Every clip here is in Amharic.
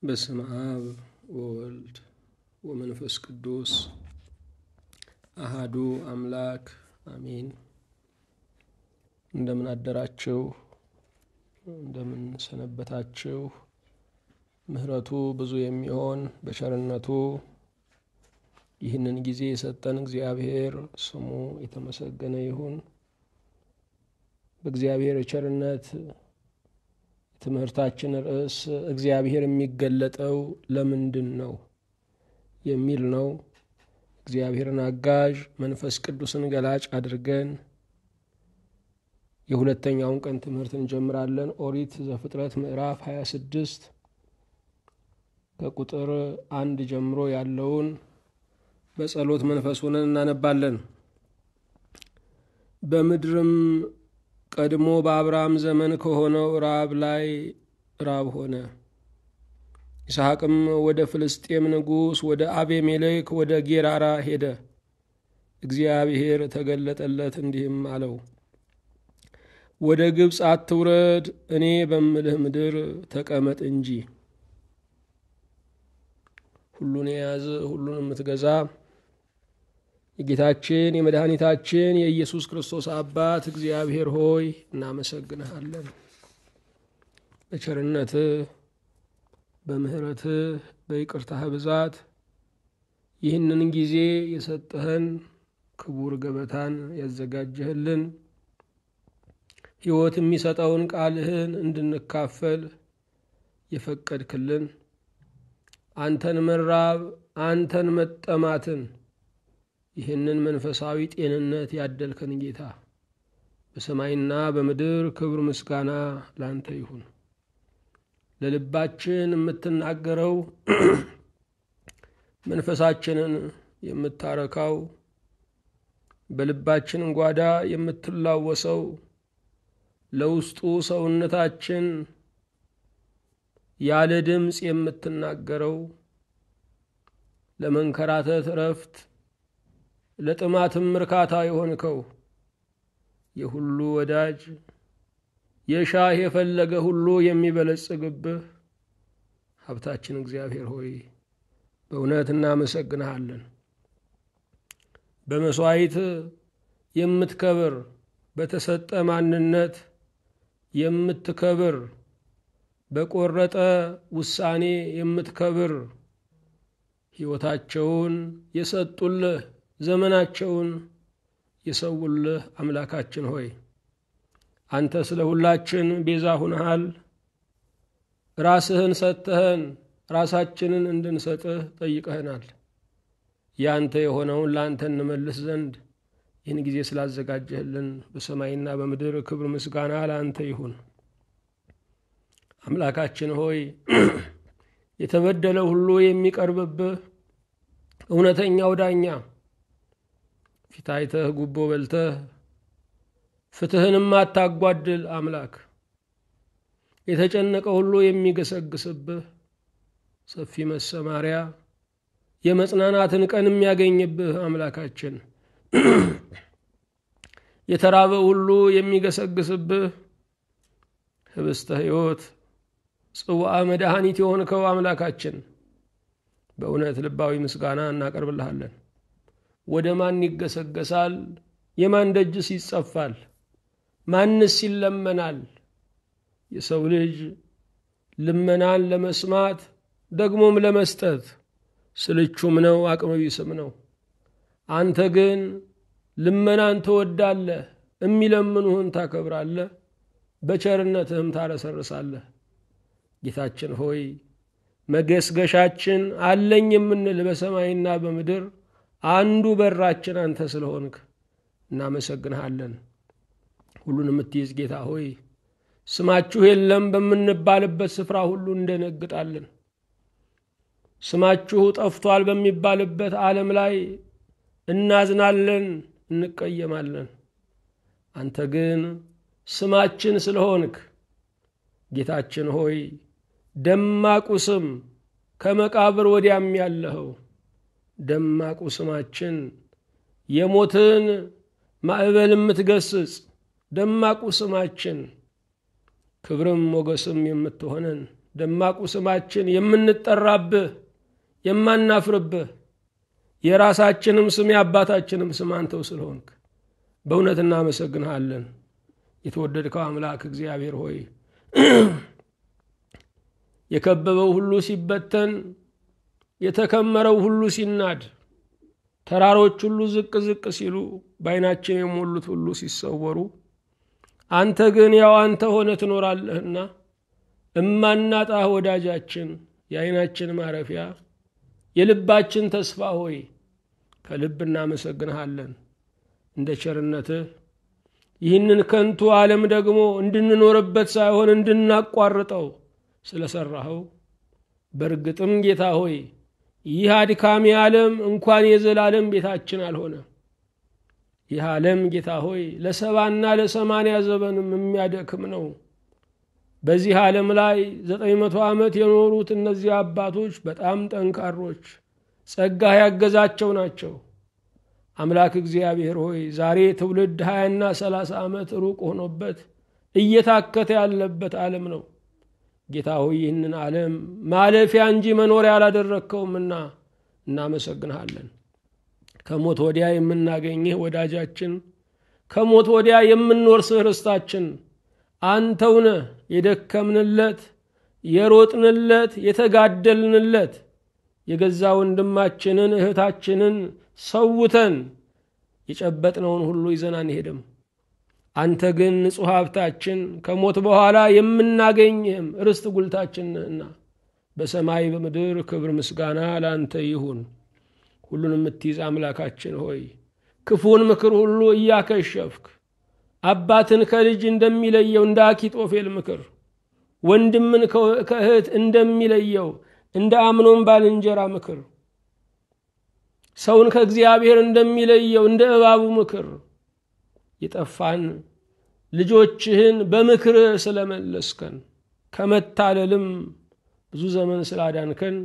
በስመ አብ ወወልድ ወመንፈስ ቅዱስ አሃዱ አምላክ አሜን። እንደምን አደራችሁ? እንደምን ሰነበታችሁ? ምህረቱ ብዙ የሚሆን በቸርነቱ ይህንን ጊዜ የሰጠን እግዚአብሔር ስሙ የተመሰገነ ይሁን። በእግዚአብሔር ቸርነት ትምህርታችን ርዕስ እግዚአብሔር የሚገለጠው ለምንድን ነው የሚል ነው። እግዚአብሔርን አጋዥ መንፈስ ቅዱስን ገላጭ አድርገን የሁለተኛውን ቀን ትምህርት እንጀምራለን። ኦሪት ዘፍጥረት ምዕራፍ 26 ከቁጥር 1 ጀምሮ ያለውን በጸሎት መንፈስ ሆነን እናነባለን። በምድርም ቀድሞ በአብርሃም ዘመን ከሆነው ራብ ላይ ራብ ሆነ። ይስሐቅም ወደ ፍልስጤም ንጉሥ ወደ አቤሜሌክ ወደ ጌራራ ሄደ። እግዚአብሔር ተገለጠለት እንዲህም አለው፣ ወደ ግብፅ አትውረድ፣ እኔ በምልህ ምድር ተቀመጥ እንጂ። ሁሉን የያዘ ሁሉን የምትገዛ የጌታችን የመድኃኒታችን የኢየሱስ ክርስቶስ አባት እግዚአብሔር ሆይ እናመሰግንሃለን። በቸርነትህ በምህረትህ በይቅርታህ ብዛት ይህንን ጊዜ የሰጠህን ክቡር ገበታን ያዘጋጀህልን ሕይወት የሚሰጠውን ቃልህን እንድንካፈል የፈቀድክልን አንተን መራብ አንተን መጠማትን ይህንን መንፈሳዊ ጤንነት ያደልከን ጌታ በሰማይና በምድር ክብር ምስጋና ላንተ ይሁን። ለልባችን የምትናገረው መንፈሳችንን የምታረካው በልባችን ጓዳ የምትላወሰው ለውስጡ ሰውነታችን ያለ ድምፅ የምትናገረው ለመንከራተት እረፍት ለጥማትም እርካታ የሆንከው የሁሉ ወዳጅ የሻህ የፈለገ ሁሉ የሚበለጽግብህ ሀብታችን እግዚአብሔር ሆይ በእውነት እናመሰግንሃለን። በመስዋዕት የምትከብር በተሰጠ ማንነት የምትከብር በቆረጠ ውሳኔ የምትከብር ሕይወታቸውን የሰጡልህ ዘመናቸውን የሰውልህ አምላካችን ሆይ አንተ ስለ ሁላችን ቤዛ ሁነሃል። ራስህን ሰጥተህን ራሳችንን እንድንሰጥህ ጠይቀህናል። ያንተ የሆነውን ለአንተ እንመልስ ዘንድ ይህን ጊዜ ስላዘጋጀህልን በሰማይና በምድር ክብር ምስጋና ለአንተ ይሁን። አምላካችን ሆይ የተበደለ ሁሉ የሚቀርብብህ እውነተኛው ዳኛ ፊታይተህ ጉቦ በልተህ ፍትህንም አታጓድል አምላክ የተጨነቀ ሁሉ የሚገሰግስብህ ሰፊ መሰማሪያ የመጽናናትን ቀን የሚያገኝብህ አምላካችን የተራበ ሁሉ የሚገሰግስብህ ህብስተ ሕይወት ጽዋ መድኃኒት የሆንከው አምላካችን በእውነት ልባዊ ምስጋና እናቀርብልሃለን። ወደ ማን ይገሰገሳል? የማን ደጅስ ይጸፋል? ማንስ ይለመናል? የሰው ልጅ ልመናን ለመስማት ደግሞም ለመስጠት ስልቹም ነው፣ አቅመ ቢስም ነው። አንተ ግን ልመናን ትወዳለህ፣ የሚለምኑህን ታከብራለህ፣ በቸርነትህም ታረሰርሳለህ። ጌታችን ሆይ መገስገሻችን አለኝ የምንል በሰማይና በምድር አንዱ በራችን አንተ ስለሆንክ እናመሰግንሃለን። ሁሉን የምትይዝ ጌታ ሆይ ስማችሁ የለም በምንባልበት ስፍራ ሁሉ እንደነግጣለን። ስማችሁ ጠፍቷል በሚባልበት ዓለም ላይ እናዝናለን፣ እንቀየማለን። አንተ ግን ስማችን ስለሆንክ ጌታችን ሆይ ደማቁ ስም ከመቃብር ወዲያም ያለኸው ደማቁ ስማችን የሞትን ማዕበል የምትገስጽ ደማቁ ስማችን ክብርም ሞገስም የምትሆነን ደማቁ ስማችን የምንጠራብህ የማናፍርብህ የራሳችንም ስም የአባታችንም ስም አንተው ስለሆንክ በእውነት እናመሰግንሃለን። የተወደድከው አምላክ እግዚአብሔር ሆይ የከበበው ሁሉ ሲበተን፣ የተከመረው ሁሉ ሲናድ፣ ተራሮች ሁሉ ዝቅ ዝቅ ሲሉ፣ በዓይናችን የሞሉት ሁሉ ሲሰወሩ፣ አንተ ግን ያው አንተ ሆነ ትኖራለህና እማናጣህ ወዳጃችን፣ የዓይናችን ማረፊያ፣ የልባችን ተስፋ ሆይ ከልብ እናመሰግንሃለን። እንደ ቸርነትህ ይህንን ከንቱ ዓለም ደግሞ እንድንኖርበት ሳይሆን እንድናቋርጠው ስለሰራኸው በእርግጥም ጌታ ሆይ ይህ አድካሚ ዓለም እንኳን የዘላለም ቤታችን አልሆነ። ይህ ዓለም ጌታ ሆይ ለ70 እና ለ80 ዘመንም የሚያደክም ነው። በዚህ ዓለም ላይ 900 ዓመት የኖሩት እነዚህ አባቶች በጣም ጠንካሮች ጸጋህ ያገዛቸው ናቸው። አምላክ እግዚአብሔር ሆይ ዛሬ ትውልድ 20 እና 30 ዓመት ሩቅ ሆኖበት እየታከተ ያለበት ዓለም ነው። ጌታ ሆይ ይህንን ዓለም ማለፊያ እንጂ መኖሪያ አላደረከውምና እናመሰግንሃለን። ከሞት ወዲያ የምናገኝህ ወዳጃችን፣ ከሞት ወዲያ የምንወርስህ ርስታችን አንተው ነህ። የደከምንለት፣ የሮጥንለት፣ የተጋደልንለት የገዛ ወንድማችንን እህታችንን ሰውተን የጨበጥነውን ሁሉ ይዘን አንሄድም። አንተ ግን ንጹሕ ሀብታችን፣ ከሞት በኋላ የምናገኝህም ርስት ጉልታችን ነህና በሰማይ በምድር ክብር ምስጋና ለአንተ ይሁን። ሁሉን የምትይዝ አምላካችን ሆይ ክፉን ምክር ሁሉ እያከሸፍክ አባትን ከልጅ እንደሚለየው እንደ አኪጦፌል ምክር፣ ወንድምን ከእህት እንደሚለየው እንደ አምኖን ባልንጀራ ምክር፣ ሰውን ከእግዚአብሔር እንደሚለየው እንደ እባቡ ምክር የጠፋን ልጆችህን በምክር ስለመለስከን፣ ከመታለልም ብዙ ዘመን ስላዳንከን፣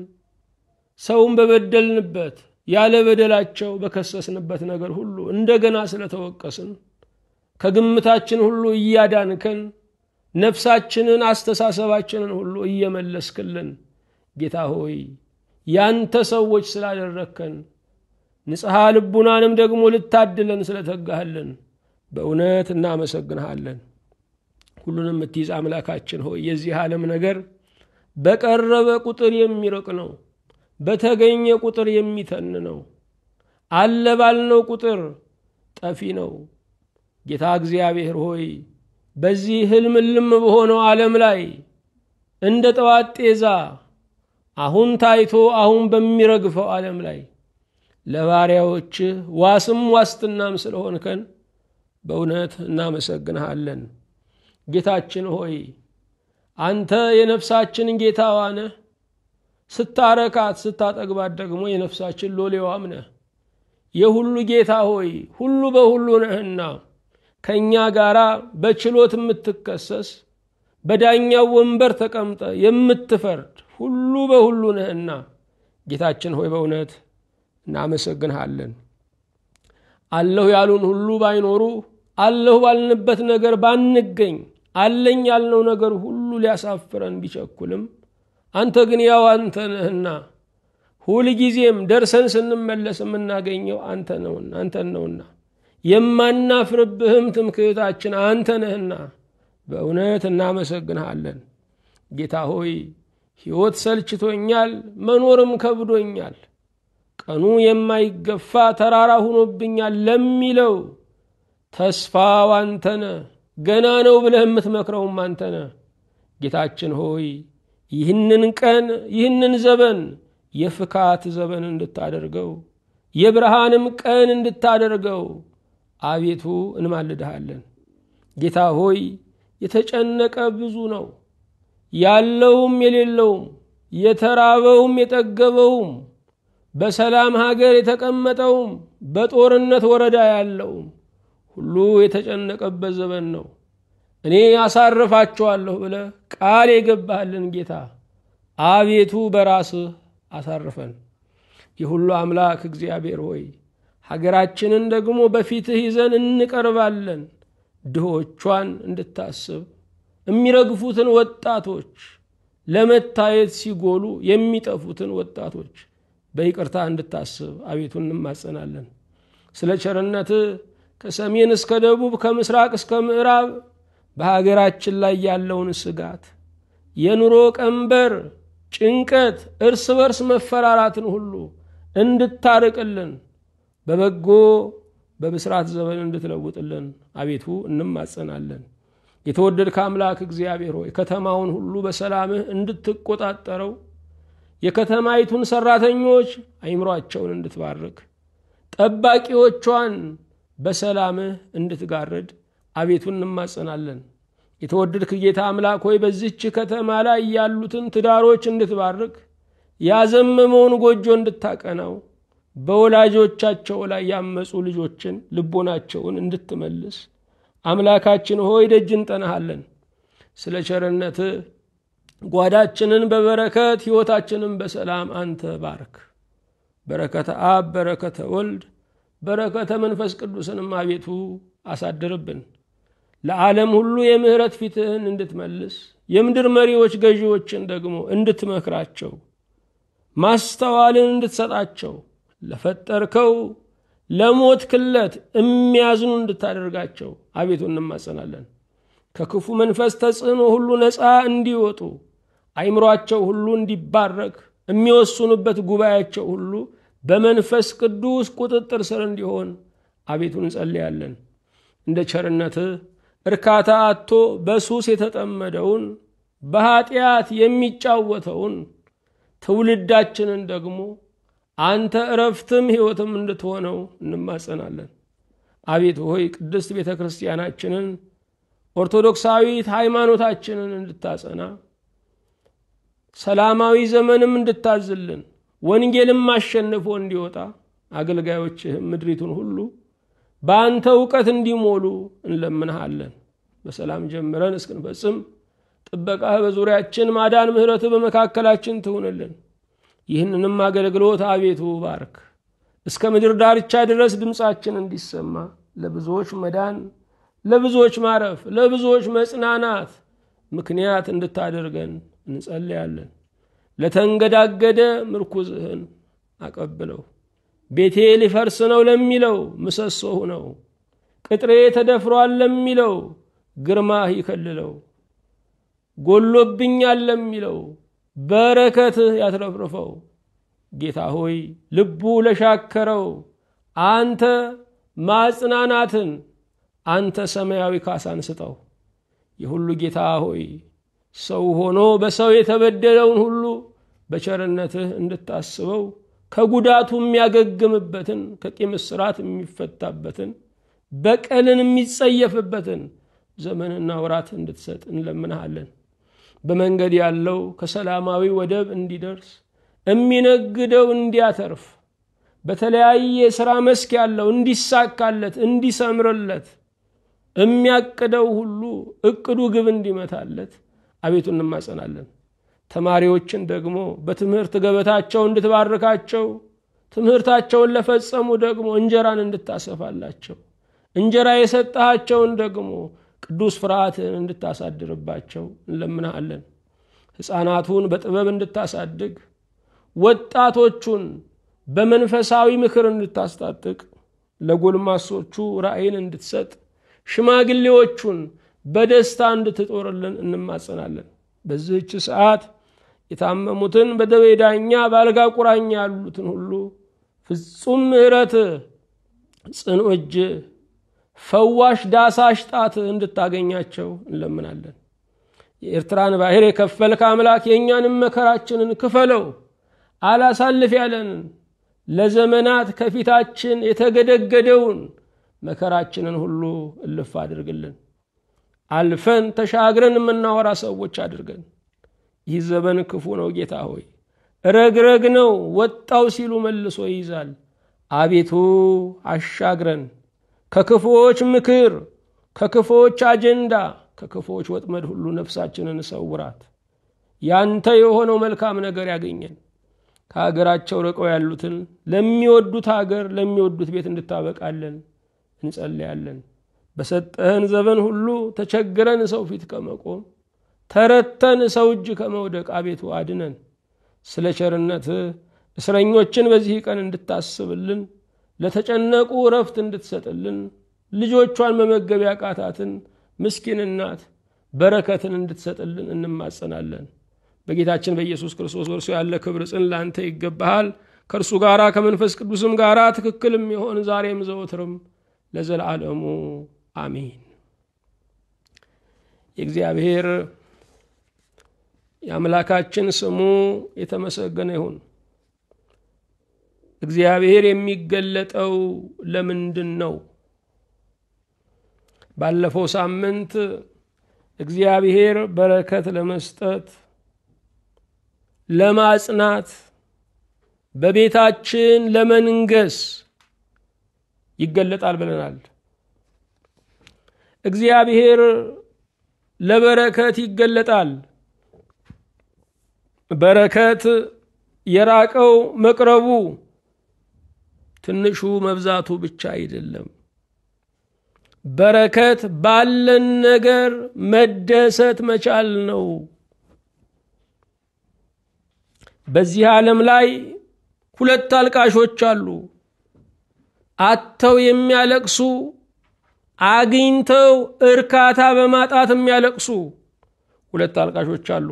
ሰውን በበደልንበት ያለ በደላቸው በከሰስንበት ነገር ሁሉ እንደገና ስለተወቀስን፣ ከግምታችን ሁሉ እያዳንከን፣ ነፍሳችንን አስተሳሰባችንን ሁሉ እየመለስክልን ጌታ ሆይ ያንተ ሰዎች ስላደረከን፣ ንጽሐ ልቡናንም ደግሞ ልታድለን ስለተጋህልን በእውነት እናመሰግንሃለን። ሁሉንም የምትይዝ አምላካችን ሆይ የዚህ ዓለም ነገር በቀረበ ቁጥር የሚርቅ ነው፣ በተገኘ ቁጥር የሚተን ነው፣ አለ ባልነው ቁጥር ጠፊ ነው። ጌታ እግዚአብሔር ሆይ በዚህ ህልምልም በሆነው ዓለም ላይ እንደ ጠዋት ጤዛ አሁን ታይቶ አሁን በሚረግፈው ዓለም ላይ ለባሪያዎች ዋስም ዋስትናም ስለሆንከን በእውነት እናመሰግንሃለን። ጌታችን ሆይ አንተ የነፍሳችን ጌታዋ ነህ። ስታረካት ስታጠግባት ደግሞ የነፍሳችን ሎሌዋም ነህ። የሁሉ ጌታ ሆይ ሁሉ በሁሉ ነህና ከኛ ጋራ በችሎት የምትከሰስ በዳኛው ወንበር ተቀምጠ የምትፈርድ ሁሉ በሁሉ ነህና ጌታችን ሆይ በእውነት እናመሰግንሃለን። አለሁ ያሉን ሁሉ ባይኖሩ፣ አለሁ ባልንበት ነገር ባንገኝ፣ አለኝ ያልነው ነገር ሁሉ ሊያሳፍረን ቢቸኩልም አንተ ግን ያው አንተ ነህና ሁሉ ጊዜም ደርሰን ስንመለስ የምናገኘው አንተ ነውና የማናፍርብህም ትምክህታችን አንተ ነህና በእውነት እናመሰግንሃለን። ጌታ ሆይ ሕይወት ሰልችቶኛል፣ መኖርም ከብዶኛል፣ ቀኑ የማይገፋ ተራራ ሆኖብኛል ለሚለው ተስፋው አንተ ነህ። ገና ነው ብለህ የምትመክረውም አንተ ነህ። ጌታችን ሆይ ይህንን ቀን ይህንን ዘመን የፍካት ዘመን እንድታደርገው የብርሃንም ቀን እንድታደርገው አቤቱ እንማልድሃለን። ጌታ ሆይ የተጨነቀ ብዙ ነው፣ ያለውም የሌለውም፣ የተራበውም የጠገበውም፣ በሰላም ሀገር የተቀመጠውም በጦርነት ወረዳ ያለውም ሁሉ የተጨነቀበት ዘመን ነው። እኔ አሳርፋቸዋለሁ ብለህ ቃል የገባህልን ጌታ አቤቱ በራስህ አሳርፈን። የሁሉ አምላክ እግዚአብሔር ሆይ ሀገራችንን ደግሞ በፊትህ ይዘን እንቀርባለን። ድሆቿን እንድታስብ፣ የሚረግፉትን ወጣቶች፣ ለመታየት ሲጎሉ የሚጠፉትን ወጣቶች በይቅርታ እንድታስብ አቤቱ እንማጸናለን። ስለ ቸርነት ከሰሜን እስከ ደቡብ ከምስራቅ እስከ ምዕራብ በሀገራችን ላይ ያለውን ስጋት፣ የኑሮ ቀንበር፣ ጭንቀት፣ እርስ በርስ መፈራራትን ሁሉ እንድታርቅልን በበጎ በብስራት ዘመን እንድትለውጥልን አቤቱ እንማጸናለን። የተወደድከ አምላክ እግዚአብሔር ሆይ ከተማውን ሁሉ በሰላምህ እንድትቆጣጠረው የከተማይቱን ሰራተኞች አእምሮአቸውን እንድትባርክ ጠባቂዎቿን በሰላምህ እንድትጋርድ አቤቱ እንማጸናለን። የተወደድክ ጌታ አምላክ ሆይ በዚህች ከተማ ላይ ያሉትን ትዳሮች እንድትባርክ ያዘመመውን ጎጆ እንድታቀናው በወላጆቻቸው ላይ ያመጹ ልጆችን ልቦናቸውን እንድትመልስ አምላካችን ሆይ ደጅ እንጠናሃለን። ስለ ቸርነት ጓዳችንን በበረከት ሕይወታችንን በሰላም አንተ ባርክ። በረከተ አብ፣ በረከተ ወልድ፣ በረከተ መንፈስ ቅዱስንም አቤቱ አሳድርብን። ለዓለም ሁሉ የምህረት ፊትህን እንድትመልስ የምድር መሪዎች ገዢዎችን ደግሞ እንድትመክራቸው ማስተዋልን እንድትሰጣቸው ለፈጠርከው ለሞት ክለት የሚያዝኑ እንድታደርጋቸው አቤቱ እንማጸናለን። ከክፉ መንፈስ ተጽዕኖ ሁሉ ነፃ እንዲወጡ አእምሮአቸው ሁሉ እንዲባረክ የሚወስኑበት ጉባኤያቸው ሁሉ በመንፈስ ቅዱስ ቁጥጥር ስር እንዲሆን አቤቱ እንጸልያለን። እንደ ቸርነትህ እርካታ አጥቶ በሱስ የተጠመደውን በኃጢአት የሚጫወተውን ትውልዳችንን ደግሞ አንተ እረፍትም ሕይወትም እንድትሆነው እንማጸናለን። አቤቱ ሆይ ቅድስት ቤተ ክርስቲያናችንን ኦርቶዶክሳዊት ሃይማኖታችንን እንድታጸና ሰላማዊ ዘመንም እንድታዝልን ወንጌልም አሸንፎ እንዲወጣ አገልጋዮችህም ምድሪቱን ሁሉ በአንተ ዕውቀት እንዲሞሉ እንለምንሃለን። በሰላም ጀምረን እስክንፈጽም ጥበቃህ በዙሪያችን ማዳን ምህረትህ በመካከላችን ትሁንልን። ይህንንም አገልግሎት አቤቱ ባርክ። እስከ ምድር ዳርቻ ድረስ ድምፃችን እንዲሰማ ለብዙዎች መዳን፣ ለብዙዎች ማረፍ፣ ለብዙዎች መጽናናት ምክንያት እንድታደርገን እንጸልያለን። ለተንገዳገደ ምርኩዝህን አቀብለው። ቤቴ ሊፈርስ ነው ለሚለው ምሰሶ ነው፣ ቅጥሬ ተደፍሯል ለሚለው ግርማህ ይከልለው፣ ጎሎብኛል ለሚለው በረከትህ ያትረፍርፈው። ጌታ ሆይ ልቡ ለሻከረው አንተ ማጽናናትን፣ አንተ ሰማያዊ ካሳን ስጠው። የሁሉ ጌታ ሆይ ሰው ሆኖ በሰው የተበደለውን ሁሉ በቸርነትህ እንድታስበው ከጉዳቱ የሚያገግምበትን ከቂም እስራት የሚፈታበትን በቀልን የሚጸየፍበትን ዘመንና ወራት እንድትሰጥ እንለምንሃለን። በመንገድ ያለው ከሰላማዊ ወደብ እንዲደርስ የሚነግደው እንዲያተርፍ በተለያየ ሥራ መስክ ያለው እንዲሳካለት እንዲሰምርለት የሚያቅደው ሁሉ እቅዱ ግብ እንዲመታለት አቤቱ እንማጸናለን። ተማሪዎችን ደግሞ በትምህርት ገበታቸው እንድትባርካቸው ትምህርታቸውን ለፈጸሙ ደግሞ እንጀራን እንድታሰፋላቸው እንጀራ የሰጣቸውን ደግሞ ቅዱስ ፍርሃትን እንድታሳድርባቸው እንለምናለን። ሕፃናቱን በጥበብ እንድታሳድግ ወጣቶቹን በመንፈሳዊ ምክር እንድታስታጥቅ ለጎልማሶቹ ራእይን እንድትሰጥ ሽማግሌዎቹን በደስታ እንድትጦርልን እንማጸናለን። በዚህች ሰዓት የታመሙትን በደዌ ዳኛ በአልጋ ቁራኛ ያሉትን ሁሉ ፍጹም ምሕረት ጽኑ እጅ ፈዋሽ ዳሳሽ ጣት እንድታገኛቸው እንለምናለን። የኤርትራን ባህር የከፈልክ አምላክ የእኛንም መከራችንን ክፈለው። አላሳልፍ ያለንን ለዘመናት ከፊታችን የተገደገደውን መከራችንን ሁሉ እልፍ አድርግልን። አልፈን ተሻግረን የምናወራ ሰዎች አድርገን። ይህ ዘመን ክፉ ነው ጌታ ሆይ፣ ረግረግ ነው፣ ወጣው ሲሉ መልሶ ይይዛል። አቤቱ አሻግረን ከክፉዎች ምክር፣ ከክፉዎች አጀንዳ፣ ከክፉዎች ወጥመድ ሁሉ ነፍሳችንን ሰውራት። ያንተ የሆነው መልካም ነገር ያገኘን። ከሀገራቸው ርቀው ያሉትን ለሚወዱት ሀገር ለሚወዱት ቤት እንድታበቃለን እንጸልያለን። በሰጠህን ዘመን ሁሉ ተቸግረን ሰው ፊት ከመቆም ተረተን ሰው እጅ ከመውደቅ አቤቱ አድነን። ስለ ቸርነት እስረኞችን በዚህ ቀን እንድታስብልን፣ ለተጨነቁ ረፍት እንድትሰጥልን፣ ልጆቿን መመገብ ያቃታትን ምስኪን እናት በረከትን እንድትሰጥልን እንማጸናለን። በጌታችን በኢየሱስ ክርስቶስ ወርሶ ያለ ክብር ጽን ላንተ ይገባሃል። ከእርሱ ጋራ ከመንፈስ ቅዱስም ጋራ ትክክልም ይሆን ዛሬም ዘወትርም ለዘላለሙ አሜን። የእግዚአብሔር የአምላካችን ስሙ የተመሰገነ ይሁን። እግዚአብሔር የሚገለጠው ለምንድን ነው? ባለፈው ሳምንት እግዚአብሔር በረከት ለመስጠት፣ ለማጽናት፣ በቤታችን ለመንገስ ይገለጣል ብለናል። እግዚአብሔር ለበረከት ይገለጣል። በረከት የራቀው መቅረቡ፣ ትንሹ መብዛቱ ብቻ አይደለም። በረከት ባለን ነገር መደሰት መቻል ነው። በዚህ ዓለም ላይ ሁለት አልቃሾች አሉ። አጥተው የሚያለቅሱ፣ አግኝተው እርካታ በማጣት የሚያለቅሱ ሁለት አልቃሾች አሉ።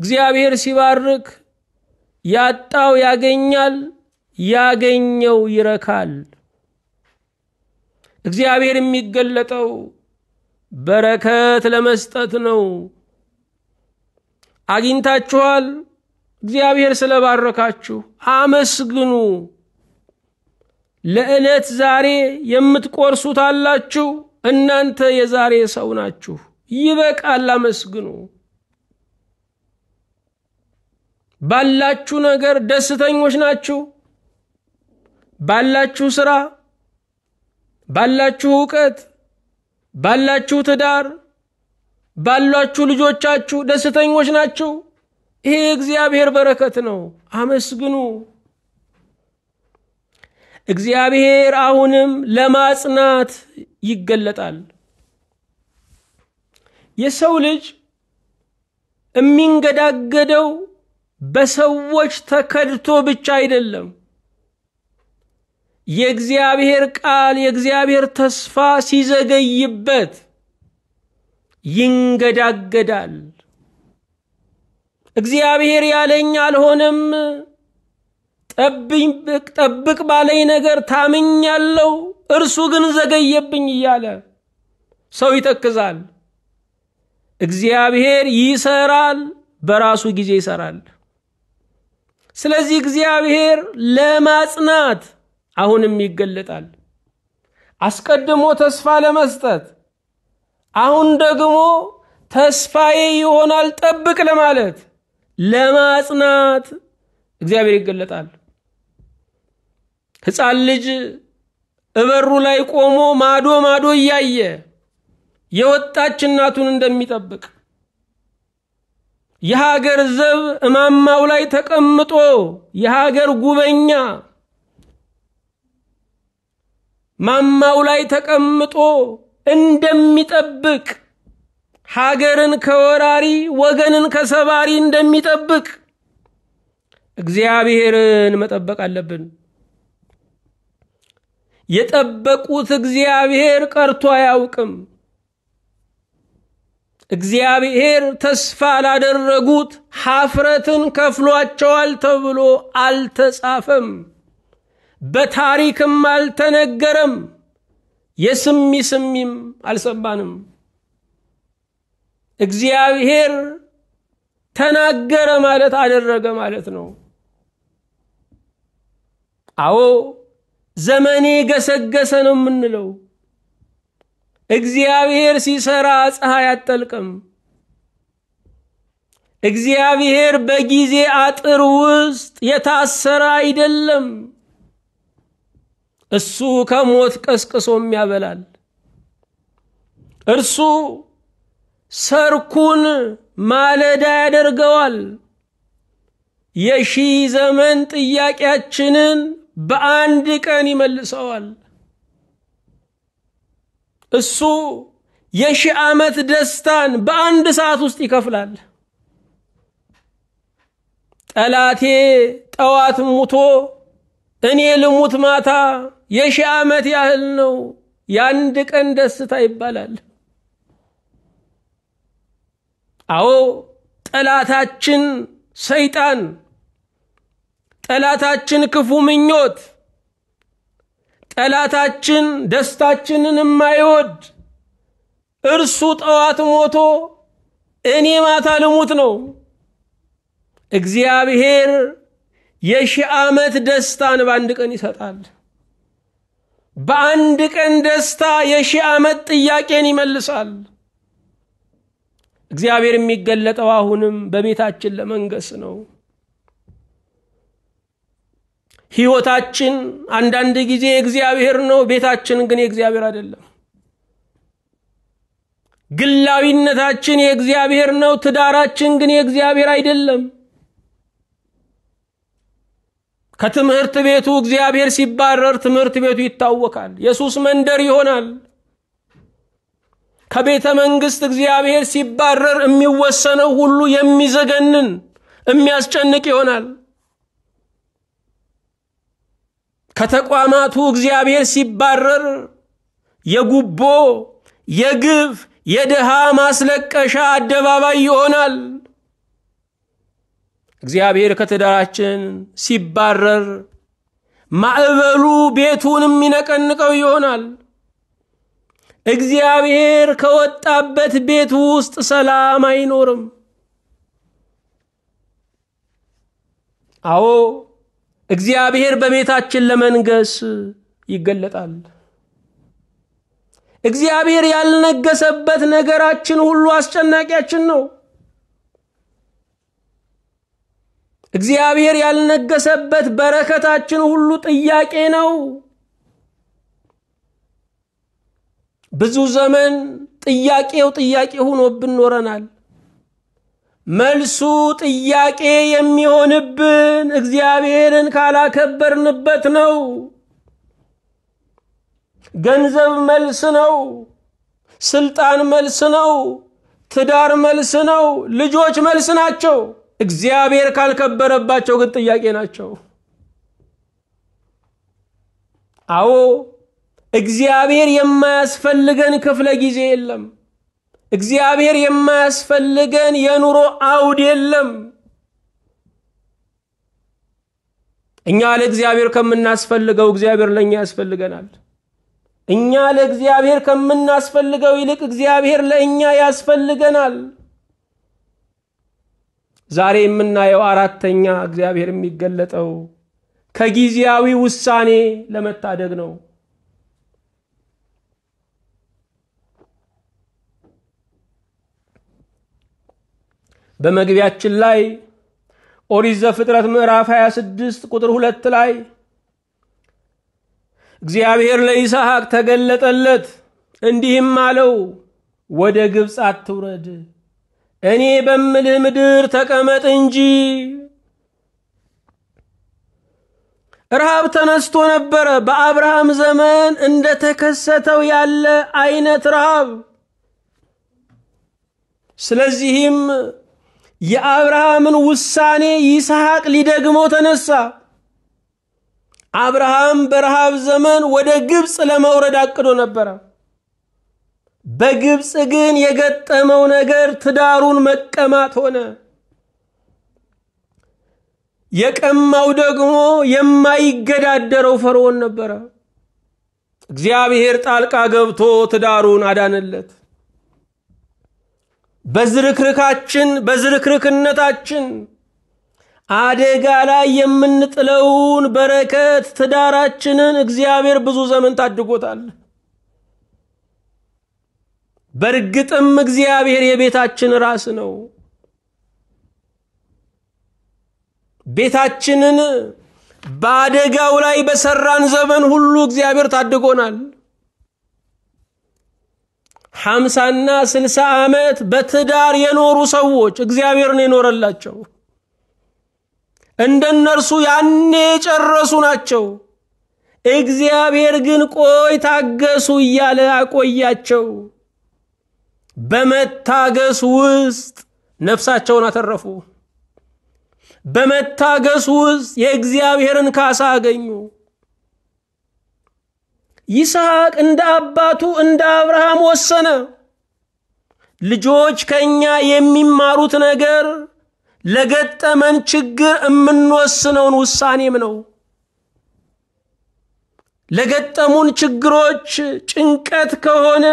እግዚአብሔር ሲባርክ ያጣው ያገኛል፣ ያገኘው ይረካል። እግዚአብሔር የሚገለጠው በረከት ለመስጠት ነው። አግኝታችኋል፣ እግዚአብሔር ስለባረካችሁ አመስግኑ። ለዕለት ዛሬ የምትቆርሱት አላችሁ፣ እናንተ የዛሬ ሰው ናችሁ። ይበቃል፣ አመስግኑ። ባላችሁ ነገር ደስተኞች ናችሁ። ባላችሁ ስራ፣ ባላችሁ ዕውቀት፣ ባላችሁ ትዳር፣ ባላችሁ ልጆቻችሁ ደስተኞች ናችሁ። ይሄ እግዚአብሔር በረከት ነው። አመስግኑ። እግዚአብሔር አሁንም ለማጽናት ይገለጣል። የሰው ልጅ የሚንገዳገደው በሰዎች ተከድቶ ብቻ አይደለም። የእግዚአብሔር ቃል፣ የእግዚአብሔር ተስፋ ሲዘገይበት ይንገዳገዳል። እግዚአብሔር ያለኝ አልሆነም፣ ጠብቅ ባለኝ ነገር ታምኛለሁ፣ እርሱ ግን ዘገየብኝ እያለ ሰው ይተክዛል። እግዚአብሔር ይሰራል፣ በራሱ ጊዜ ይሰራል። ስለዚህ እግዚአብሔር ለማጽናት አሁንም ይገለጣል። አስቀድሞ ተስፋ ለመስጠት፣ አሁን ደግሞ ተስፋዬ ይሆናል ጠብቅ ለማለት፣ ለማጽናት እግዚአብሔር ይገለጣል። ሕፃን ልጅ እበሩ ላይ ቆሞ ማዶ ማዶ እያየ የወጣች እናቱን እንደሚጠብቅ፣ የሀገር ዘብ እማማው ላይ ተቀምጦ የሀገር ጉበኛ ማማው ላይ ተቀምጦ እንደሚጠብቅ፣ ሀገርን ከወራሪ ወገንን ከሰባሪ እንደሚጠብቅ እግዚአብሔርን መጠበቅ አለብን። የጠበቁት እግዚአብሔር ቀርቶ አያውቅም። እግዚአብሔር ተስፋ ላደረጉት ሀፍረትን ከፍሏቸዋል ተብሎ አልተጻፈም፣ በታሪክም አልተነገረም፣ የስሚም አልሰማንም። እግዚአብሔር ተናገረ ማለት አደረገ ማለት ነው። አዎ ዘመኔ ገሰገሰ ነው የምንለው። እግዚአብሔር ሲሰራ ፀሐይ አትጠልቅም። እግዚአብሔር በጊዜ አጥር ውስጥ የታሰረ አይደለም። እሱ ከሞት ቀስቅሶም ያበላል። እርሱ ሰርኩን ማለዳ ያደርገዋል። የሺህ ዘመን ጥያቄያችንን በአንድ ቀን ይመልሰዋል። እሱ የሺህ ዓመት ደስታን በአንድ ሰዓት ውስጥ ይከፍላል። ጠላቴ ጠዋት ሙቶ እኔ ልሙት ማታ የሺህ ዓመት ያህል ነው፣ የአንድ ቀን ደስታ ይባላል። አዎ ጠላታችን ሰይጣን፣ ጠላታችን ክፉ ምኞት፣ ጠላታችን ደስታችንን የማይወድ እርሱ ጠዋት ሞቶ እኔ ማታ ልሙት ነው። እግዚአብሔር የሺህ ዓመት ደስታን በአንድ ቀን ይሰጣል። በአንድ ቀን ደስታ የሺህ ዓመት ጥያቄን ይመልሳል። እግዚአብሔር የሚገለጠው አሁንም በቤታችን ለመንገስ ነው። ሕይወታችን አንዳንድ ጊዜ እግዚአብሔር ነው፣ ቤታችን ግን የእግዚአብሔር አይደለም። ግላዊነታችን የእግዚአብሔር ነው፣ ትዳራችን ግን የእግዚአብሔር አይደለም። ከትምህርት ቤቱ እግዚአብሔር ሲባረር ትምህርት ቤቱ ይታወካል፣ ኢየሱስ መንደር ይሆናል። ከቤተ መንግስት እግዚአብሔር ሲባረር የሚወሰነው ሁሉ የሚዘገንን የሚያስጨንቅ ይሆናል። ከተቋማቱ እግዚአብሔር ሲባረር የጉቦ የግፍ የደሃ ማስለቀሻ አደባባይ ይሆናል። እግዚአብሔር ከትዳራችን ሲባረር ማዕበሉ ቤቱን የሚነቀንቀው ይሆናል። እግዚአብሔር ከወጣበት ቤት ውስጥ ሰላም አይኖርም። አዎ እግዚአብሔር በቤታችን ለመንገስ ይገለጣል። እግዚአብሔር ያልነገሰበት ነገራችን ሁሉ አስጨናቂያችን ነው። እግዚአብሔር ያልነገሰበት በረከታችን ሁሉ ጥያቄ ነው። ብዙ ዘመን ጥያቄ ሆኖብን ኖረናል። መልሱ ጥያቄ የሚሆንብን እግዚአብሔርን ካላከበርንበት ነው። ገንዘብ መልስ ነው፣ ስልጣን መልስ ነው፣ ትዳር መልስ ነው፣ ልጆች መልስ ናቸው። እግዚአብሔር ካልከበረባቸው ግን ጥያቄ ናቸው። አዎ እግዚአብሔር የማያስፈልገን ክፍለ ጊዜ የለም። እግዚአብሔር የማያስፈልገን የኑሮ አውድ የለም። እኛ ለእግዚአብሔር ከምናስፈልገው እግዚአብሔር ለኛ ያስፈልገናል። እኛ ለእግዚአብሔር ከምናስፈልገው ይልቅ እግዚአብሔር ለኛ ያስፈልገናል። ዛሬ የምናየው አራተኛ እግዚአብሔር የሚገለጠው ከጊዜያዊ ውሳኔ ለመታደግ ነው። በመግቢያችን ላይ ኦሪት ዘፍጥረት ምዕራፍ 26 ቁጥር 2 ላይ እግዚአብሔር ለይስሐቅ ተገለጠለት፣ እንዲህም አለው፣ ወደ ግብፅ አትውረድ፣ እኔ በምልህ ምድር ተቀመጥ እንጂ። ረሃብ ተነስቶ ነበረ፣ በአብርሃም ዘመን እንደተከሰተው ያለ አይነት ረሃብ። ስለዚህም የአብርሃምን ውሳኔ ይስሐቅ ሊደግመው ተነሳ። አብርሃም በረሃብ ዘመን ወደ ግብፅ ለመውረድ አቅዶ ነበረ። በግብፅ ግን የገጠመው ነገር ትዳሩን መቀማት ሆነ። የቀማው ደግሞ የማይገዳደረው ፈርዖን ነበረ። እግዚአብሔር ጣልቃ ገብቶ ትዳሩን አዳነለት። በዝርክርክነታችን አደጋ ላይ የምንጥለውን በረከት ትዳራችንን እግዚአብሔር ብዙ ዘመን ታድጎታል። በርግጥም እግዚአብሔር የቤታችን ራስ ነው። ቤታችንን በአደጋው ላይ በሰራን ዘመን ሁሉ እግዚአብሔር ታድጎናል። 50 እና 60 ዓመት በትዳር የኖሩ ሰዎች እግዚአብሔርን የኖረላቸው እንደነርሱ ያኔ የጨረሱ ናቸው። እግዚአብሔር ግን ቆይ ታገሱ እያለ አቆያቸው። በመታገስ ውስጥ ነፍሳቸውን አተረፉ። በመታገስ ውስጥ የእግዚአብሔርን ካሳ አገኙ። ይስሐቅ እንደ አባቱ እንደ አብርሃም ወሰነ። ልጆች ከኛ የሚማሩት ነገር ለገጠመን ችግር የምንወስነውን ውሳኔም ነው። ለገጠሙን ችግሮች ጭንቀት ከሆነ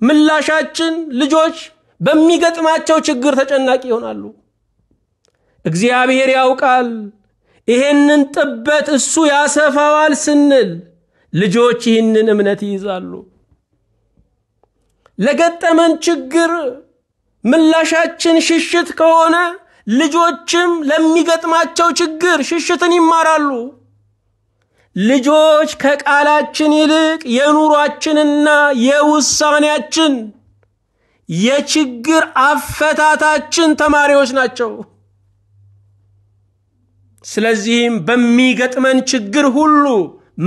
ምላሻችን ልጆች በሚገጥማቸው ችግር ተጨናቂ ይሆናሉ። እግዚአብሔር ያውቃል። ይሄንን ጥበት እሱ ያሰፋዋል ስንል ልጆች ይህንን እምነት ይይዛሉ። ለገጠመን ችግር ምላሻችን ሽሽት ከሆነ ልጆችም ለሚገጥማቸው ችግር ሽሽትን ይማራሉ። ልጆች ከቃላችን ይልቅ የኑሯችንና የውሳኔያችን የችግር አፈታታችን ተማሪዎች ናቸው። ስለዚህም በሚገጥመን ችግር ሁሉ